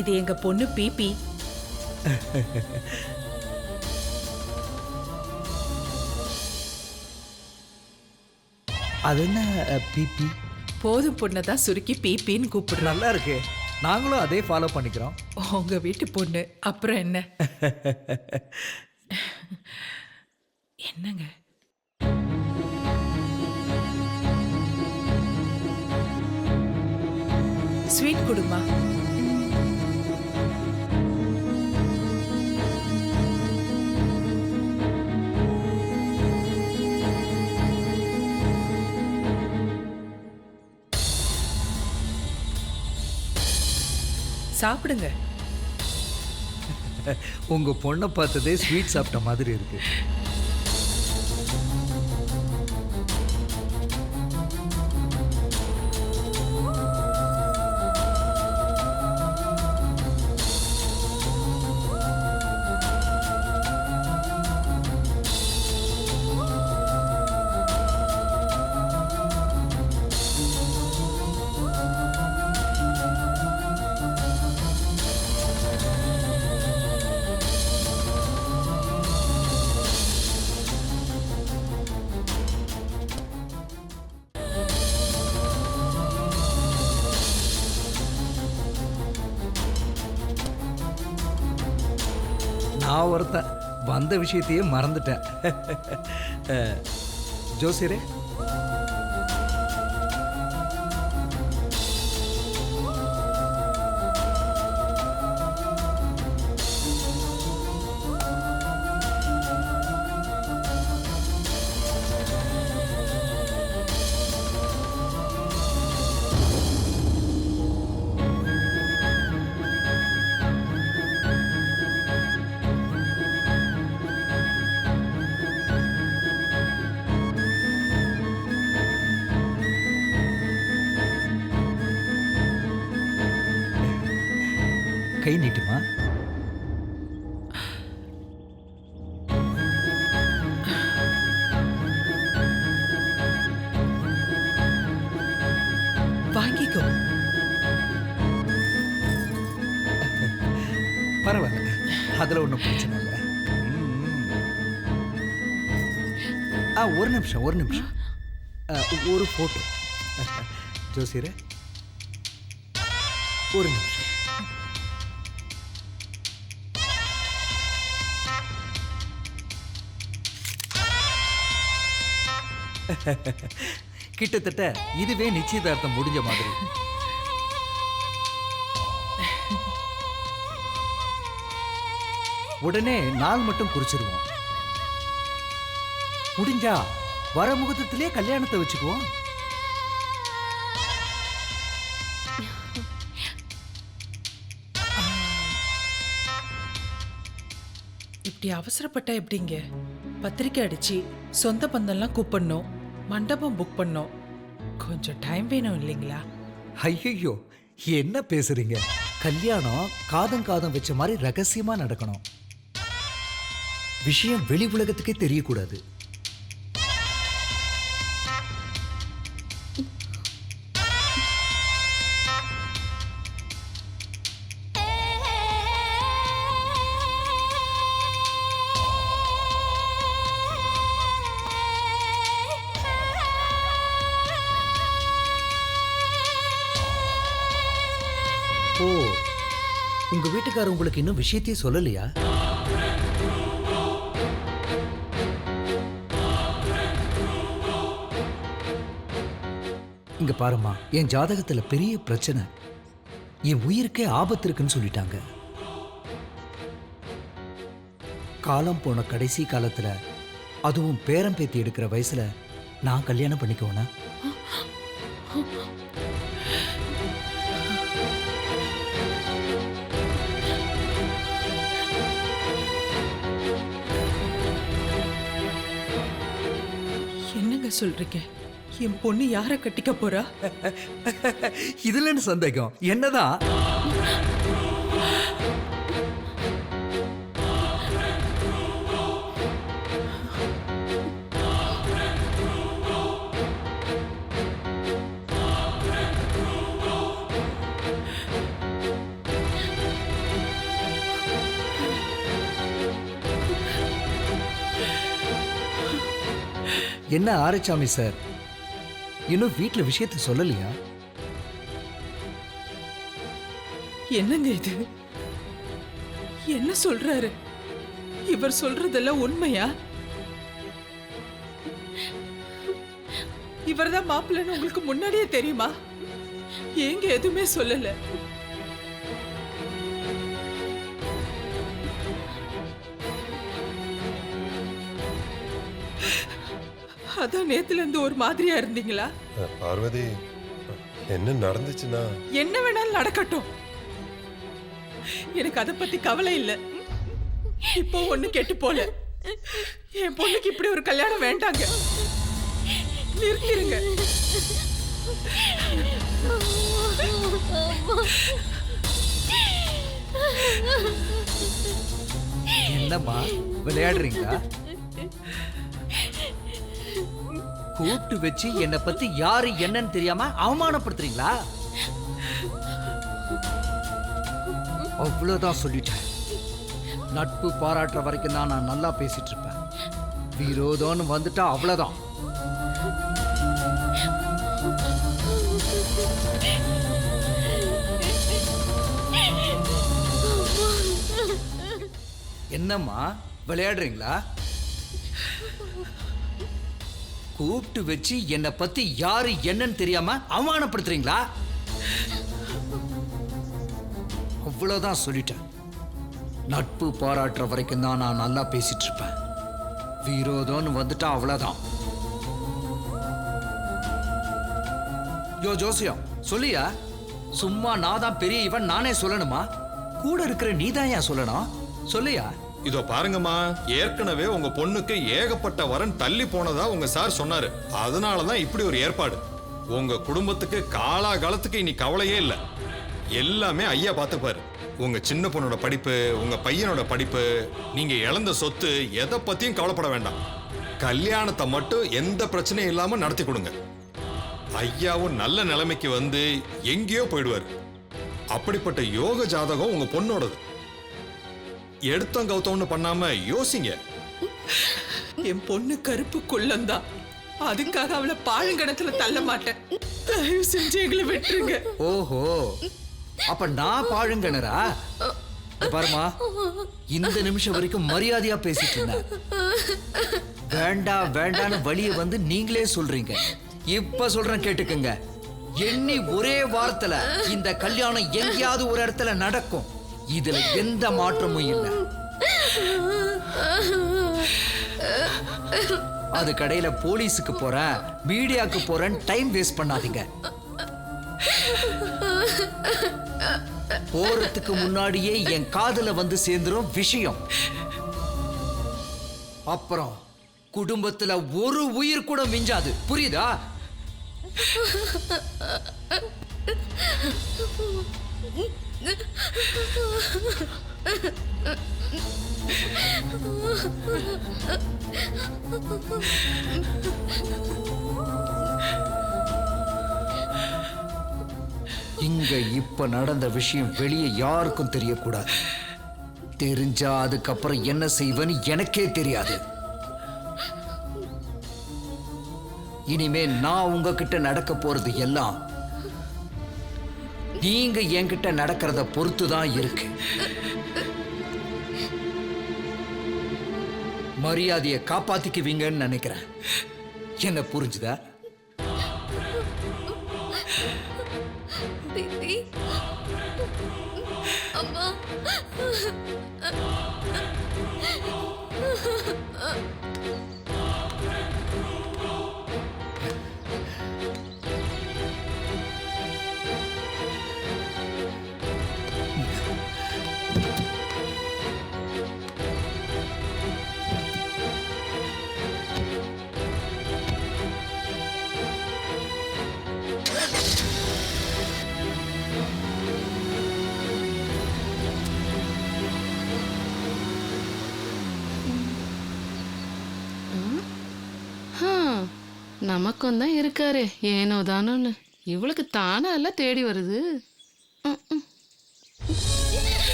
இது எங்க பொண்ணு பிபி. அது என்ன பிபி? போதும் பொண்ணதான் சுருக்கி பிபின்னு கூப்பிடுறோம். நல்லா இருக்கு, நாங்களும் அதே ஃபாலோ பண்ணிக்கிறோம். உங்க வீட்டு பொண்ணு அப்புறம் என்ன? என்னங்க ஸ்வீட் கொடுமா. சாப்பிடுங்க. உங்க பொண்ணை பார்த்ததே ஸ்வீட் சாப்பிட்ட மாதிரி இருக்கு. நான் ஒருத்தன் வந்த விஷயத்தையே மறந்துட்டேன். ஜோசியரே, கை நீட்டுமா. வாங்கிக்கோ. பரவாயில்ல, அதில் ஒன்றும் பிரச்சனை இல்லை. ஒரு நிமிஷம் ஒரு ஃபோட்டோ. ஜோசியரே, ஒரு நிமிஷம். கிட்டத்தட்ட இதுவே நிச்சயதார்த்தம் முடிஞ்ச மாதிரி. உடனே நாள் மட்டும் குறிச்சிருவோம். முடிஞ்சா வர முகூர்த்தத்திலே கல்யாணத்தை வச்சுக்குவோம். இப்படி அவசரப்பட்டா எப்படிங்க? பத்திரிக்கை அடிச்சு சொந்த பந்தம்லாம் கூப்பிடணும், மண்டபம் புக் பண்ணோம். கொஞ்சம் டைம் வேணும் இல்லைங்களா? ஐயோ, என்ன பேசுறீங்க? கல்யாணம் காதம் வச்ச மாதிரி ரகசியமா நடக்கணும். விஷயம் வெளி உலகத்துக்கே தெரியக்கூடாது. ஓ, உங்க வீட்டுக்காரர் உங்களுக்கு இன்னும் விஷயத்தையே சொல்லலையா? இங்க பாருமா, என் ஜாதகத்துல பெரிய பிரச்சனை. என் உயிருக்கே ஆபத்து இருக்குன்னு சொல்லிட்டாங்க. காலம் போன கடைசி காலத்துல, அதுவும் பேரம் பேத்தி எடுக்கிற வயசுல நான் கல்யாணம் பண்ணிக்கோனா? என்னங்க சொல்றீங்க? என் பொண்ணு யார கட்டிக்க போறா? இதுல என்ன சந்தேகம்? என்னதான் என்ன ஆரச்சாமி சார், இன்னும் வீட்டுல விஷயத்தை சொல்லலையா? என்னங்க இது? என்ன சொல்றாரு? இவர் சொல்றதெல்லாம் உண்மையா? இவர்தான் மாப்பிள்ளைன்னு உங்களுக்கு முன்னாடியே தெரியுமா? ஏங்க எதுவுமே சொல்லல? அதான் நேத்துல இருந்து ஒரு மாதிரியா இருந்தீங்களா? பார்வதி, என்ன நடந்துச்சுன்னா? என்ன வேணாலும் நடக்கட்டும், எனக்கு அதை பத்தி கவலை இல்லை. இப்போ ஒண்ணு கெட்டு போல. என் பொண்ணுக்கு இப்படி ஒரு கல்யாணம் வேண்டாங்க. நிறுத்திருங்க. என்னம்மா விளையாடுறீங்களா? கூப்பிட்டு வச்சு என்னை பத்தி யாரு என்னன்னு தெரியாம அவமானப்படுத்துறீங்களா? அவ்வளவுதான் சொல்லிட்டேன். நட்பு பாராட்டுற வரைக்கும் தான் நான் நல்லா பேசிட்டு இருப்பேன். விரோதம்னு வந்துட்டா அவ்வளவுதான். என்னம்மா விளையாடுறீங்களா? கூப்பிட்டு வச்சு என்னை பத்தி யாரு என்னன்னு தெரியாம அவமானப்படுத்துறீங்களா? அவ்வளவுதான் சொல்லிட்டேன். நட்பு பாராட்டுற வரைக்கும் தான் நான் நல்லா பேசிட்டு இருப்பேன். விரோதம்னு வந்துட்டா அவ்வளவுதான். யோ ஜோசியம் சொல்லியா? சும்மா நான் தான் பெரிய இவன் நானே சொல்லணுமா? கூட இருக்கிற நீதான் ஏன் சொல்லணும்? சொல்லியா? இதோ பாருங்கம்மா, ஏற்கனவே உங்க பொண்ணுக்கு ஏகப்பட்ட வரன் தள்ளி போனதா உங்க சார் சொன்னாரு. அதனாலதான் இப்படி ஒரு ஏற்பாடு. உங்க குடும்பத்துக்கு காலாகாலத்துக்கு இனி கவலையே இல்லை. எல்லாமே ஐயா பார்த்துப்பாரு. உங்க சின்ன பொண்ணோட படிப்பு, உங்க பையனோட படிப்பு, நீங்க இழந்த சொத்து, எதை பத்தியும் கவலைப்பட வேண்டாம். கல்யாணத்தை மட்டும் எந்த பிரச்சனையும் இல்லாம நடத்தி கொடுங்க. ஐயாவும் நல்ல நிலைமைக்கு வந்து எங்கேயோ போயிடுவாரு. அப்படிப்பட்ட யோக ஜாதகம் உங்க பொண்ணோடது. எடுத்தம் கவுத்தம்னு பண்ணாம யோசிங்க. என் பொண்ணு கருப்பு குள்ளந்தான். அதுக்காக அவளை பாழுங்கணத்துல தள்ள மாட்டேன். தயவு செஞ்சு எங்களை விட்டுருங்க. ஓஹோ, அப்ப நான் பாழுங்கணரா? பாருமா, இந்த நிமிஷம் வரைக்கும் மரியாதையா பேசிட்டு இருந்தேன். வேண்டாம் வேண்டான்னு வழிய வந்து நீங்களே சொல்றீங்க. இப்ப சொல்றேன் கேட்டுக்குங்க. எண்ணி ஒரே வாரத்துல இந்த கல்யாணம் எங்கேயாவது ஒரு இடத்துல நடக்கும். இதுல எந்த மாற்றமும் இல்லை. அது கடையில போலீஸுக்கு போறேன், மீடியாக்கு போறேன் டைம் வேஸ்ட் பண்ணாதீங்க. போறதுக்கு முன்னாடியே என் காதுல வந்து சேர்ந்துரும் விஷயம். அப்புறம் குடும்பத்துல ஒரு உயிர் கூட மிஞ்சாது. புரியுதா? இங்க இப்ப நடந்த விஷயம் வெளியே யாருக்கும் தெரியக்கூடாது. தெரிஞ்சா அதுக்கப்புறம் என்ன செய்வேன்னு எனக்கே தெரியாது. இனிமே நான் உங்ககிட்ட நடக்க போறது எல்லாம் நீங்க என்கிட்ட நடக்கிறத பொறுத்துதான் இருக்கு. மரியாதையை காப்பாத்திக்குவீங்கன்னு நினைக்கிறேன். என்ன புரிஞ்சுதா? தீதி, அம்மா, நமக்கும் தான் இருக்காரு ஏனோ தானோன்னு. இவளுக்கு தானா எல்லாம் தேடி வருது.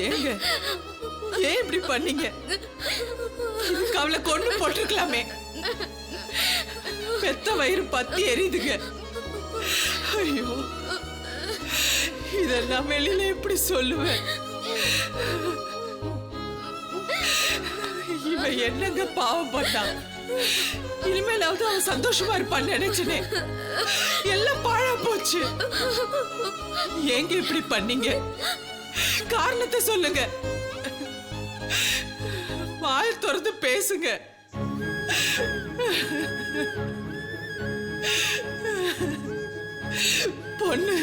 ஏங்க ஏன் இப்படி பண்ணீங்க? இதுக்கு அவளை கொண்டு போட்டிருக்கலாமே. பெத்த வயிறு பத்தி எரியுதுங்க. ஐயோ, இதெல்லாம் வெளியில எப்படி சொல்லுவேன்? இவன் என்னங்க பாவம் பண்ணான். இனிமேலாவது அவன் சந்தோஷமா இருப்பான்னு நினைச்சனே. எல்லாம் பாழா போச்சு. ஏங்க இப்படி பண்ணீங்க? காரணத்தை சொல்லுங்க. வாய் திறந்து பேசுங்க. பொண்ணு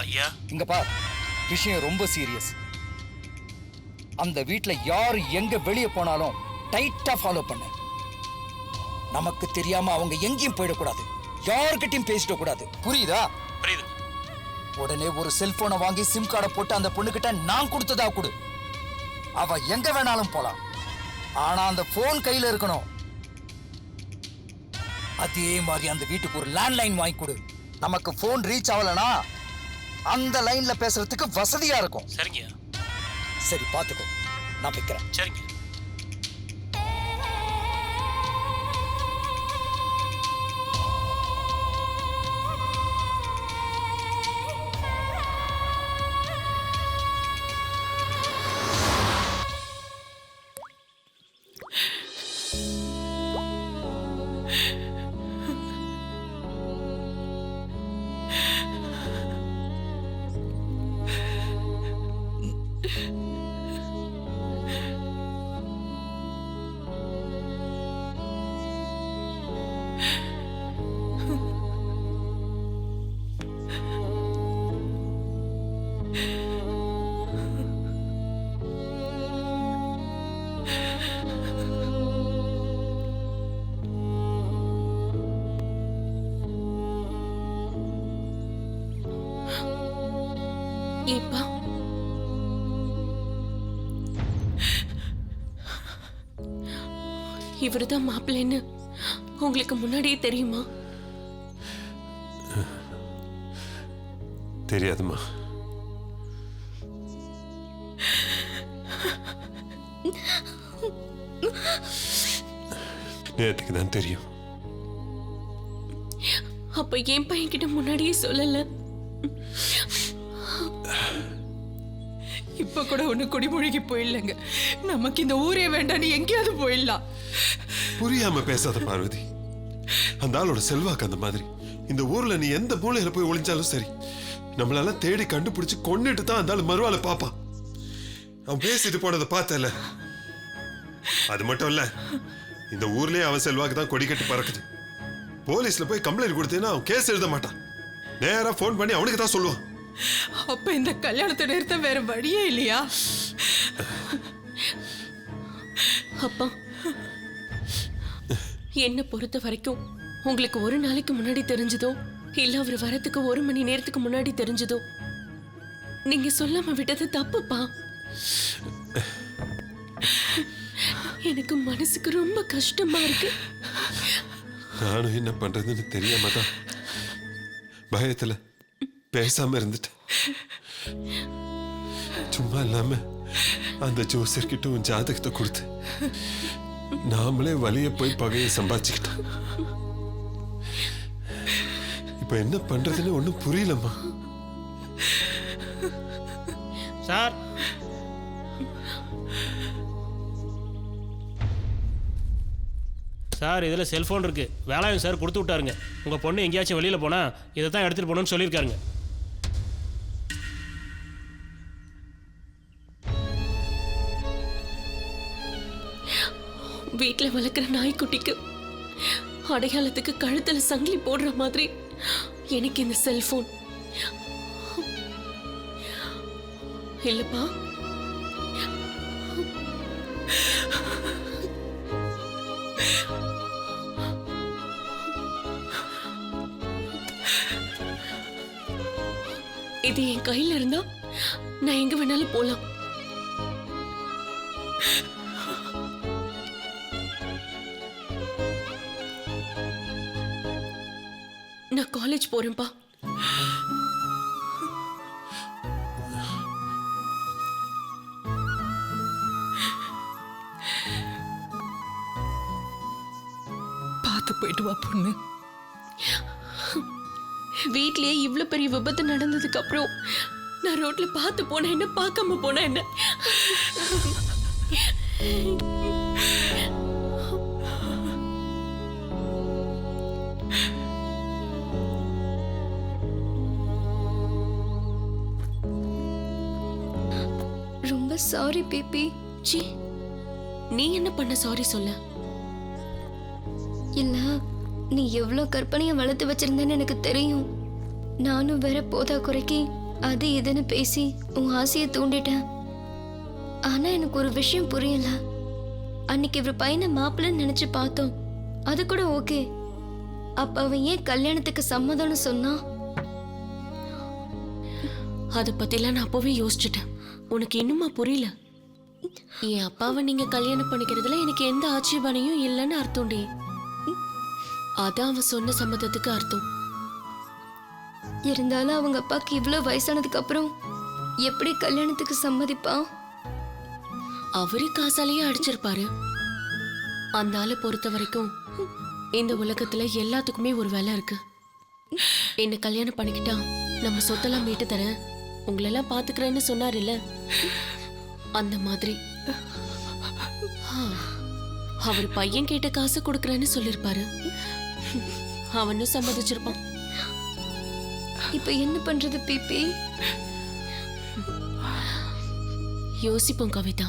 ஐயா, இங்க பார், விஷயம் ரொம்ப சீரியஸ். அந்த வீட்ல யாரு எங்க வெளியே போனாலும் டைட்டா ஃபாலோ பண்ணு. நமக்கு தெரியாம அவங்க எங்கேயும் போயிடக்கூடாது. யார்கிட்டயும் பேசிடக்கூடாது. புரியுதா? புரியுது. உடனே ஒரு செல்போனை வாங்கி சிம் கார்டை போட்டு அந்த பொண்ணுகிட்ட நான் கொடுத்ததா கொடு. அவ எங்க வேணாலும் போலாம், ஆனா அந்த போன் கையில இருக்கணும். அதே மாதிரி அந்த வீட்டுக்கு ஒரு லேண்ட்லைன் வாங்கி கொடு. நமக்கு போன் ரீச் ஆகலனா அந்த லைன்ல பேசுறதுக்கு வசதியா இருக்கும். சரிங்க. சரி பாத்துக்கோ, நான் வைக்கிறேன். சரிங்க. ஏப்பா, இவருதான் மாப்பிள்ளைன்னு உங்களுக்கு முன்னாடியே தெரியுமா? தெரியாதுமா. நேற்றுக்கு தான் தெரியும். அப்ப என் பையன் கிட்ட முன்னாடியே சொல்லல. இப்ப கூட ஒண்ணு குடிமொழிக்கு போயிடலங்க. நமக்கு இந்த ஊரே வேண்டாம், நீ எங்கேயாவது போயிடலாம். புரியாம பேசாத பார்வதி. அந்த ஆளோட செல்வாக்கு அந்த மாதிரி. இந்த ஊர்ல நீ எந்த மூலையில போய் ஒளிஞ்சாலும் சரி, நம்மளால தேடி கண்டுபிடிச்சு கொன்னுட்டு தான் அந்த ஆள் மறுவாளை பாப்பான். அவன் பேசிட்டு போனதை பார்த்தல. அது மட்டும் இல்ல, இந்த ஊர்லயே அவன் செல்வாக்கு தான் கொடி கட்டி பறக்குது. போலீஸ்ல போய் கம்ப்ளைண்ட் கொடுத்தேன்னா அவன் கேஸ் எழுத மாட்டான். நேரா போன் பண்ணி அவனுக்கு தான் சொல்லுவான். அப்ப இந்த கல்யாணத்தை நிறுத்த வேற வழியே இல்லையா? அப்பா, என்ன பொறுத்த வரைக்கும் உங்களுக்கு ஒரு நாளைக்கு முன்னாடி தெரிஞ்சதோ இல்ல அவர் வரத்துக்கு 1 மணி நேரத்துக்கு முன்னாடி தெரிஞ்சதோ, நீங்க சொல்லாம விட்டது தப்புப்பா. எனக்கு மனசுக்கு ரொம்ப கஷ்டமா இருக்கு. நானும் என்ன பண்றதுன்னு தெரியாம தான் பயத்துல பேசாம இருந்துட்டேன். சும்மா இல்லாம அந்த ஜோசியர்கிட்ட உன் ஜாதகத்தை கொடுத்து நாமளே வலிய போய் பகையை சம்பாதிச்சுக்கிட்டோம். இப்ப என்ன பண்றதுன்னு ஒண்ணும் புரியலம்மா. சார், சார் இதில் செல்ஃபோன் இருக்கு. வேலாயுதம் சார் கொடுத்து விட்டாருங்க. உங்கள் பொண்ணு எங்கேயாச்சும் வெளியில் போனால் இதை தான் எடுத்துகிட்டு போகணும்னு சொல்லியிருக்காருங்க. வீட்டில் வளர்க்குற நாய்க்குட்டிக்கு அடையாளத்துக்கு கழுத்துல சங்கிலி போடுற மாதிரி எனக்கு இந்த செல்போன் இல்லப்பா. இது என் கையில இருந்தா நான் எங்க வேணாலும் போலாம். நான் காலேஜ் போறேன்ப்பா. பார்த்து போயிட்டு வா பொண்ணு. வீட்லயே இவ்வளவு பெரிய விபத்து நடந்ததுக்கு அப்புறம் நான் ரோட்ல பார்த்து போன என்ன, பார்க்காம போன என்ன? ரொம்ப சாரி பேபி. சி, நீ என்ன பண்ண சாரி சொல்ல? இல்ல, நீ எவ்வளவு கற்பனையை வளர்த்து வச்சிருந்தேன்னு எனக்கு தெரியும். நானும் வேற போதா குறைக்கி அது இதுன்னு பேசி உன் ஆசையை தூண்டிட்டேன். ஆனா எனக்கு ஒரு விஷயம் புரியல. அன்னைக்கு இவர் பையனை மாப்பிள்ளைன்னு நினைச்சு பார்த்தோம், அது கூட ஓகே. அப்ப அவன் ஏன் கல்யாணத்துக்கு சம்மதம்னு சொன்னா? அதை பத்திலாம் நான் அப்பவே யோசிச்சுட்டேன். உனக்கு இன்னுமா புரியல? என் அப்பாவை நீங்க கல்யாணம் பண்ணிக்கிறதுல எனக்கு எந்த ஆட்சேபனையும் இல்லைன்னு அர்த்தம்டி. அதான் அவன் சொன்ன சம்மதத்துக்கு அர்த்தம். இருந்தாலும் அவங்க அப்பாக்கு இவ்வளோ வயசானதுக்கு அப்புறம் எப்படி கல்யாணத்துக்கு சம்மதிப்பான்? அவரு காசாலேயே அடிச்சிருப்பாரு. அந்த ஆளை பொறுத்த வரைக்கும் இந்த உலகத்துல எல்லாத்துக்குமே ஒரு வேலை இருக்கு. என்ன கல்யாணம் பண்ணிக்கிட்டா நம்ம சொத்தெல்லாம் மீட்டு தரேன், உங்களெல்லாம் பாத்துக்கிறேன்னு சொன்னார் இல்ல, அந்த மாதிரி அவர் பையன் கேட்ட காசு கொடுக்கறேன்னு சொல்லிருப்பாரு. அவனும் சம்மதிச்சிருப்பான். இப்ப என்ன பண்றது பிபி? யோசிப்போம் கவிதா.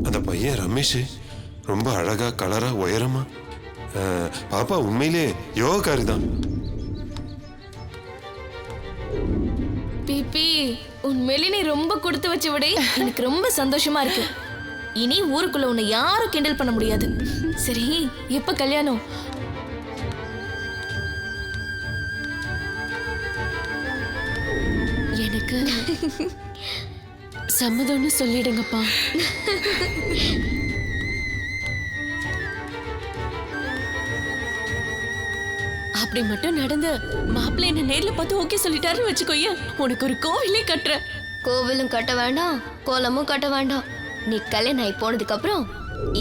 அந்த பையன் ரமேஷ் ரொம்ப அழகா கலரா உயரமா. பாப்பா உண்மையிலே யோகக்காரி தான். பிபி, உண்மையிலே நீ ரொம்ப கொடுத்து வச்ச விட எனக்கு ரொம்ப சந்தோஷமா இருக்கு. இனி ஊருக்குள்ள உன்னை யாரும் கிண்டல் பண்ண முடியாது. சரி, எப்ப கல்யாணம்? எனக்கு சம்மதம்னு சொல்லிடுங்கப்பா. அப்படி மட்டும் நடந்து மாப்பிள்ளை என்ன நேர்ல பார்த்து ஓகே சொல்லிட்டாருன்னு வச்சுக்கோயே, உனக்கு ஒரு கோவிலே கட்டுற. கோவிலும் கட்ட வேண்டாம், கோலமும் கட்ட வேண்டாம். நீ கல்யாணம் ஆகி போனதுக்கு அப்புறம்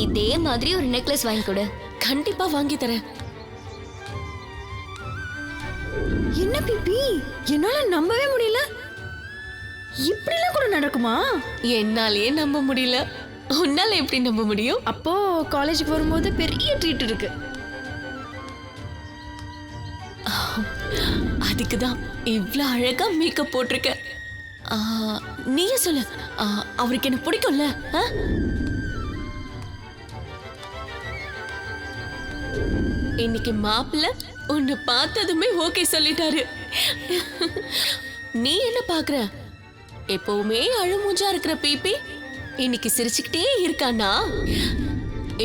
இதே மாதிரி ஒரு நெக்லஸ் வாங்கி கொடு. கண்டிப்பா வாங்கி தரேன். என்ன பிபி, என்னால நம்பவே முடியல. இப்படிலாம் கூட நடக்குமா? என்னாலேயே நம்ப முடியல, உன்னால எப்படி நம்ப முடியும்? அப்போ காலேஜுக்கு வரும்போது பெரிய ட்ரீட் இருக்கு. அதுக்குதான் இவ்ளோ அழகா மேக்கப் போட்டிருக்க. நீயே சொல்லு, அவருக்கு என்ன பிடிக்கும்ல? இன்னைக்கு மாப்பிள்ள உன்னை பார்த்ததுமே ஓகே சொல்லிட்டாரு. நீ என்ன பாக்குற? எப்பவுமே அழுமூஞ்சா இருக்கிற பிபி இன்னைக்கு சிரிச்சுக்கிட்டே இருக்கானா?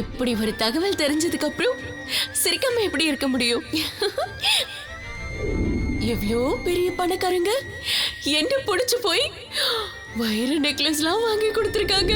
இப்படி ஒரு தகவல் தெரிஞ்சதுக்கு அப்புறம் சிரிக்காம எப்படி இருக்க முடியும்? எவ்வளோ பெரிய பணக்காரங்க என்ன பிடிச்சு போய் வைர நெக்லஸ்லாம் வாங்கி கொடுத்துருக்காங்க.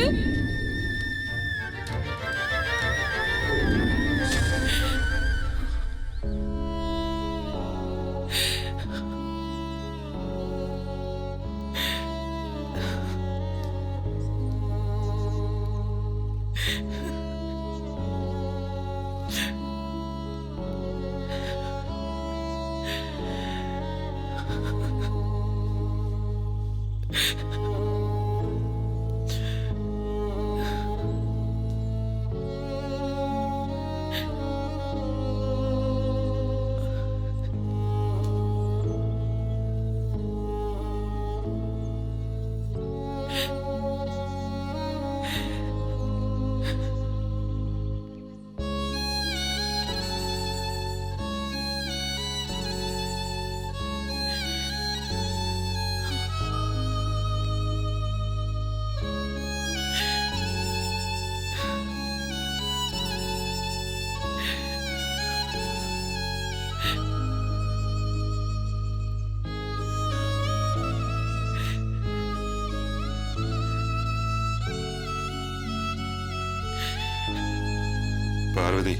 பார்வதி,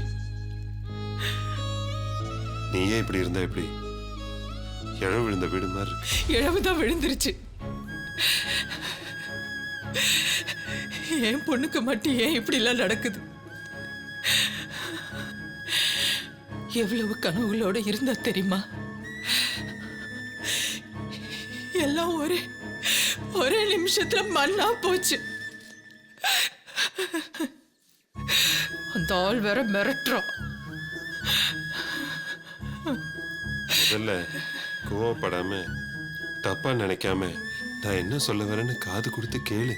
நீயே இப்படி இருந்தா எப்படி? இழவு விழுந்த வீடு மாதிரி இருக்கு. இழவுதான் விழுந்துருச்சு. என் பொண்ணுக்கு மட்டும் ஏன் இப்படி எல்லாம் நடக்குது? எவ்வளவு கனவுகளோட இருந்தா தெரியுமா? எல்லாம் ஒரே நிமிஷத்துல மண்ணா போச்சு. அந்த ஆள் வேற மிரட்டுறான். முதல்ல கோவப்படாம தப்பா நினைக்காம நான் என்ன சொல்ல வரேன்னு காது கொடுத்து கேளு.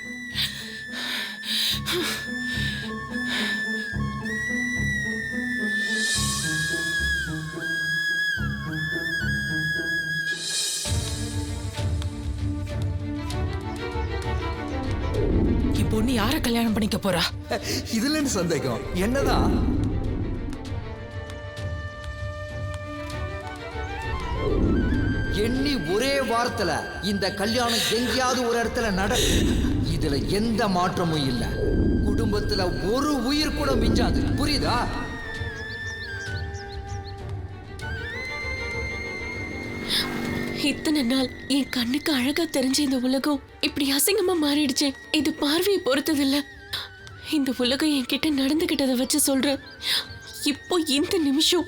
என் பொண்ணு யார கல்யாணம் பண்ணிக்க போறா? இதுல என்ன சந்தேகம்? என்னதான் எண்ணி ஒரே வாரத்துல இந்த கல்யாணம் எங்கேயாவது ஒரு இடத்துல நடக்கும். இதுல எந்த மாற்றமும் இல்ல. குடும்பத்துல ஒரு உயிர் கூட மிஞ்சாது. புரியுதா? இத்தனை நாள் என் கண்ணுக்கு அழகா தெரிஞ்ச இந்த உலகம் இப்படி அசிங்கமா மாறிடுச்சு. இது பார்வையை பொறுத்தது இல்ல. இந்த உலகம் என்கிட்ட நடந்துகிட்டதை வச்சு சொல்றேன். இப்போ இந்த நிமிஷம்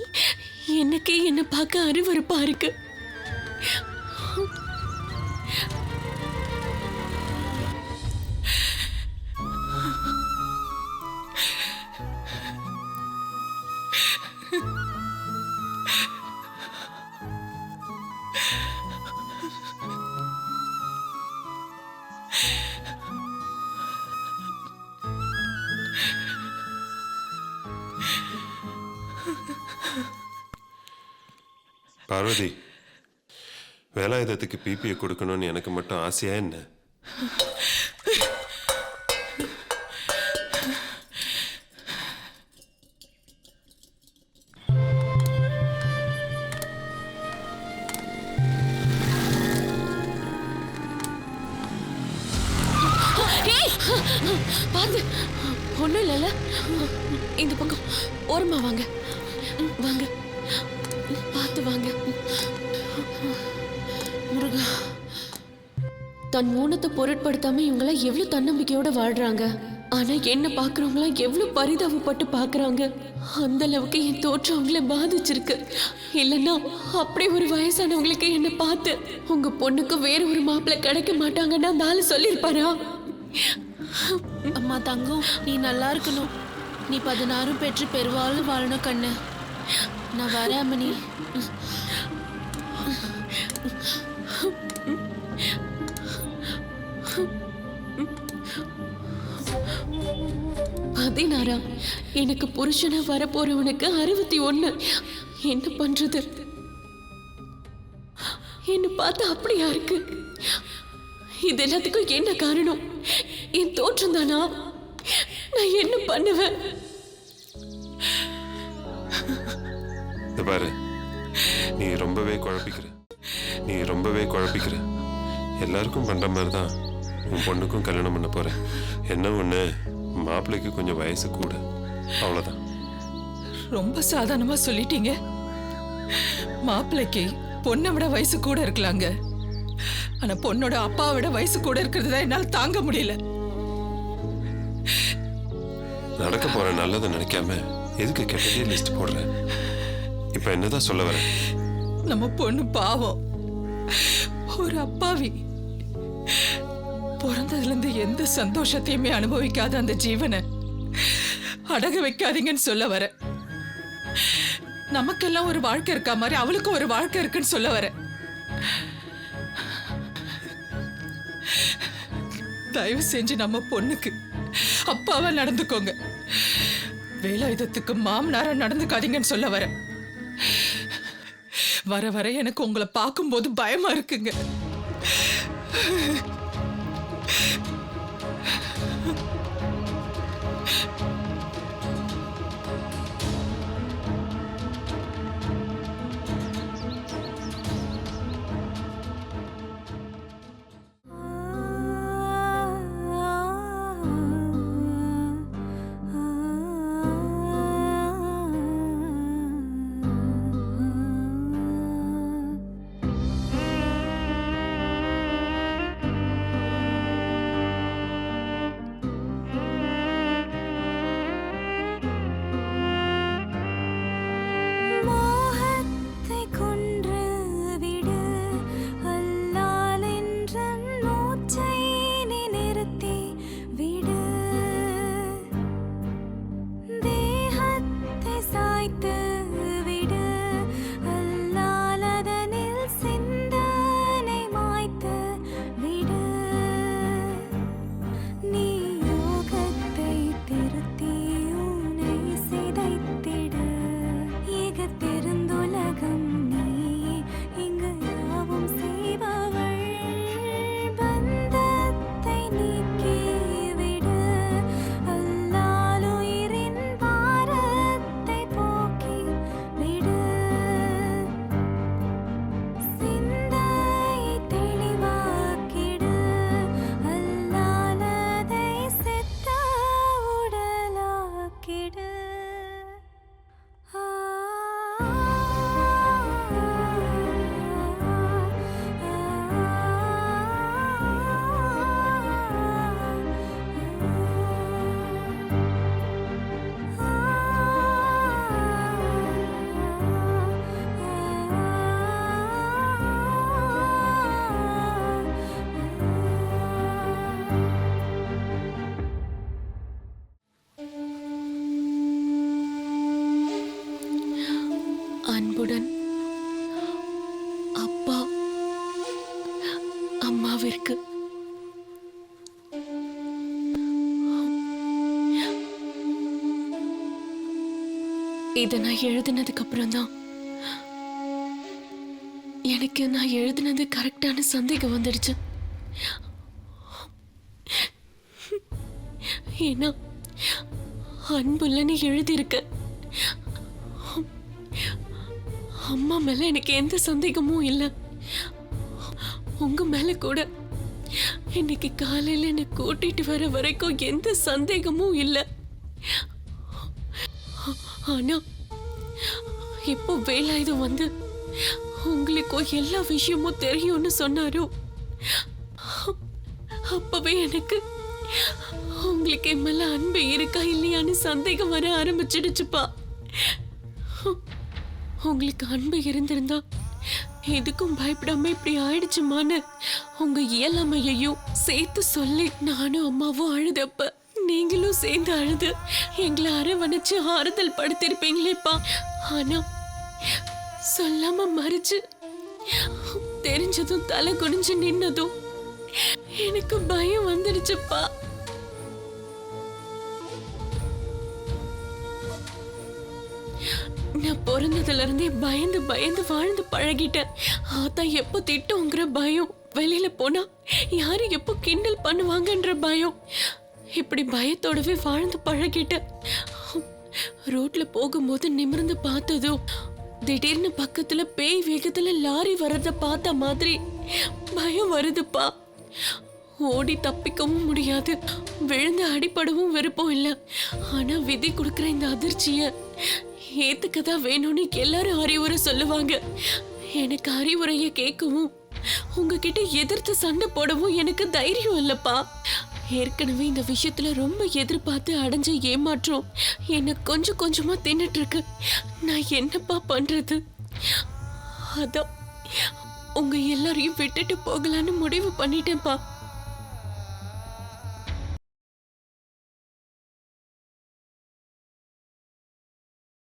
எனக்கே என்ன பார்க்க அருவருப்பா இருக்கு. பார்வதி, வேலாயுதத்துக்கு பிபியை கொடுக்கணும்னு எனக்கு மட்டும் ஆசையா என்ன? பாத்து ஒண்ணும் இல்லைல்ல. இந்த பக்கம் ஓரமா வாங்க வாங்க, பார்த்து வாங்க. முருகா, தன் ஊனத்தை பொருட்படுத்தாம இவங்கள எவ்வளவு தன்னம்பிக்கையோட வாழ்றாங்க. ஆனா என்ன பாக்குறவங்களா எவ்வளவு பரிதாபப்பட்டு பாக்குறாங்க. அந்த அளவுக்கு என் தோற்றம் அவங்கள பாதிச்சிருக்கு. இல்லைன்னா அப்படி ஒரு வயசானவங்களுக்கு என்ன பார்த்து உங்க பொண்ணுக்கு வேற ஒரு மாப்பிள்ளை கிடைக்க மாட்டாங்கன்னா அந்த ஆளு சொல்லியிருப்பாரா? அம்மா தங்கம், நீ நல்லா இருக்கணும். நீ 16 பெற்று பெருவாளும் வாழணும் கண்ணு. நான் வரேன் அம்மனி. பதினாறா? எனக்கு புருஷனா வரப்போறவனுக்கு 61. என்ன பண்றது? என்ன பார்த்தா அப்படியா இருக்கு? இது எல்லாத்துக்கும் என்ன காரணம்? என் தோற்றம் தானா? நான் என்ன பண்ணுவேன்? பாரு, நீ ரொம்பவே குழப்பிக்கிற. எல்லாருக்கும் பண்ற மாதிரி தான் உன் பொண்ணுக்கும் கல்யாணம் பண்ண போறேன். என்ன ஒண்ணு, மாப்பிள்ளைக்கு கொஞ்சம் வயசு கூட, அவ்வளவுதான். ரொம்ப சாதாரணமா சொல்லிட்டீங்க. மாப்பிள்ளைக்கு பொண்ணை விட வயசு கூட இருக்கலாங்க. ஆனா பொண்ணோட அப்பாவை விட வயசு கூட இருக்கிறது தான் என்னால தாங்க முடியல. நடக்க போற நல்லதை நினைக்காம எதுக்கு கெட்டதே லிஸ்ட் போடுற? இப்ப என்னதான் சொல்ல வர? நம்ம பொண்ணு பாவம், ஒரு அப்பாவி. பிறந்ததுல இருந்து எந்த சந்தோஷத்தையுமே அனுபவிக்காத அந்த ஜீவனை அடக வைக்காதீங்கன்னு சொல்ல வர. நமக்கெல்லாம் ஒரு வாழ்க்கை இருக்கா மாதிரி அவளுக்கும் ஒரு வாழ்க்கை இருக்குன்னு சொல்ல வர. தயவு செஞ்சு நம்ம பொண்ணுக்கு அப்பாவா நடந்துக்கோங்க. வேலாயுதத்துக்கு மாமனாரா நடந்துக்காதீங்கன்னு சொல்ல வர. வர வர எனக்கு உங்களை பார்க்கும்போது பயமா இருக்குங்க. அன்புடன் அப்பா அம்மாவிற்கு. இதை நான் எழுதினதுக்கு அப்புறம் தான் எனக்கு நான் எழுதினது கரெக்டான சந்தேகம் வந்துடுச்சு. ஏன்னா அன்புலன்னு எழுதியிருக்க. அம்மா மேல எனக்கு எந்த சந்தேகமும் இல்லை. உங்க மேல கூட இன்னைக்கு காலையில என்னை கூட்டிட்டு வர வரைக்கும் எந்த சந்தேகமும் இல்லை. ஆனா இப்போ வேலாயுதம் வந்து உங்களுக்கும் எல்லா விஷயமும் தெரியும்னு சொன்னாரோ அப்பவே எனக்கு உங்களுக்கு என் மேல அன்பு இருக்கா இல்லையான்னு சந்தேகம் வர ஆரம்பிச்சிடுச்சுப்பா. உங்களுக்கு அன்பு இருந்திருந்தா எதுக்கும் பயப்படாம இப்படி ஆயிடுச்சுமான்னு உங்க இயலாமையையும் சேர்த்து சொல்லி நானும் அம்மாவும் அழுதப்ப நீங்களும் சேர்ந்து அழுது எங்களை அரவணைச்சு ஆறுதல் படுத்திருப்பீங்களேப்பா. ஆனா சொல்லாம மறைச்சு தெரிஞ்சதும் தலை குனிஞ்சு நின்னதும் எனக்கு பயம் வந்துடுச்சுப்பா. நான் பிறந்ததுல இருந்தே பயந்து பயந்து வாழ்ந்து பழகிட்டேன். ஆத்தா எப்போ திட்டுங்கிற பயம், வெளியில போனா யாரு எப்போ கிண்டல் பண்ணுவாங்கன்ற பயம், இப்படி பயத்தோடவே வாழ்ந்து பழகிட்டேன். ரோட்ல போகும்போது நிமிர்ந்து பார்த்ததும் திடீர்னு பக்கத்துல பேய் வேகத்துல லாரி வர்றத பார்த்த மாதிரி பயம் வருதுப்பா. ஓடி தப்பிக்கவும் முடியாது, விழுந்து அடிபடவும் விருப்பம் இல்லை. ஆனா விதி கொடுக்குற இந்த அதிர்ச்சிய ஏத்துக்கதான் வேணும்னு எல்லாரும் அறிவுரை சொல்லுவாங்க. எனக்கு அறிவுரைய கேட்கவும் உங்ககிட்ட எதிர்த்து சண்டை போடவும் எனக்கு தைரியம் இல்லப்பா. ஏற்கனவே இந்த விஷயத்துல ரொம்ப எதிர்பார்த்து அடைஞ்ச ஏமாற்றம் என்ன கொஞ்சம் கொஞ்சமா தின்னுட்டு இருக்கு. நான் என்னப்பா பண்றது? அதான் உங்க எல்லாரையும் விட்டுட்டு போகலான்னு முடிவு பண்ணிட்டேன்ப்பா.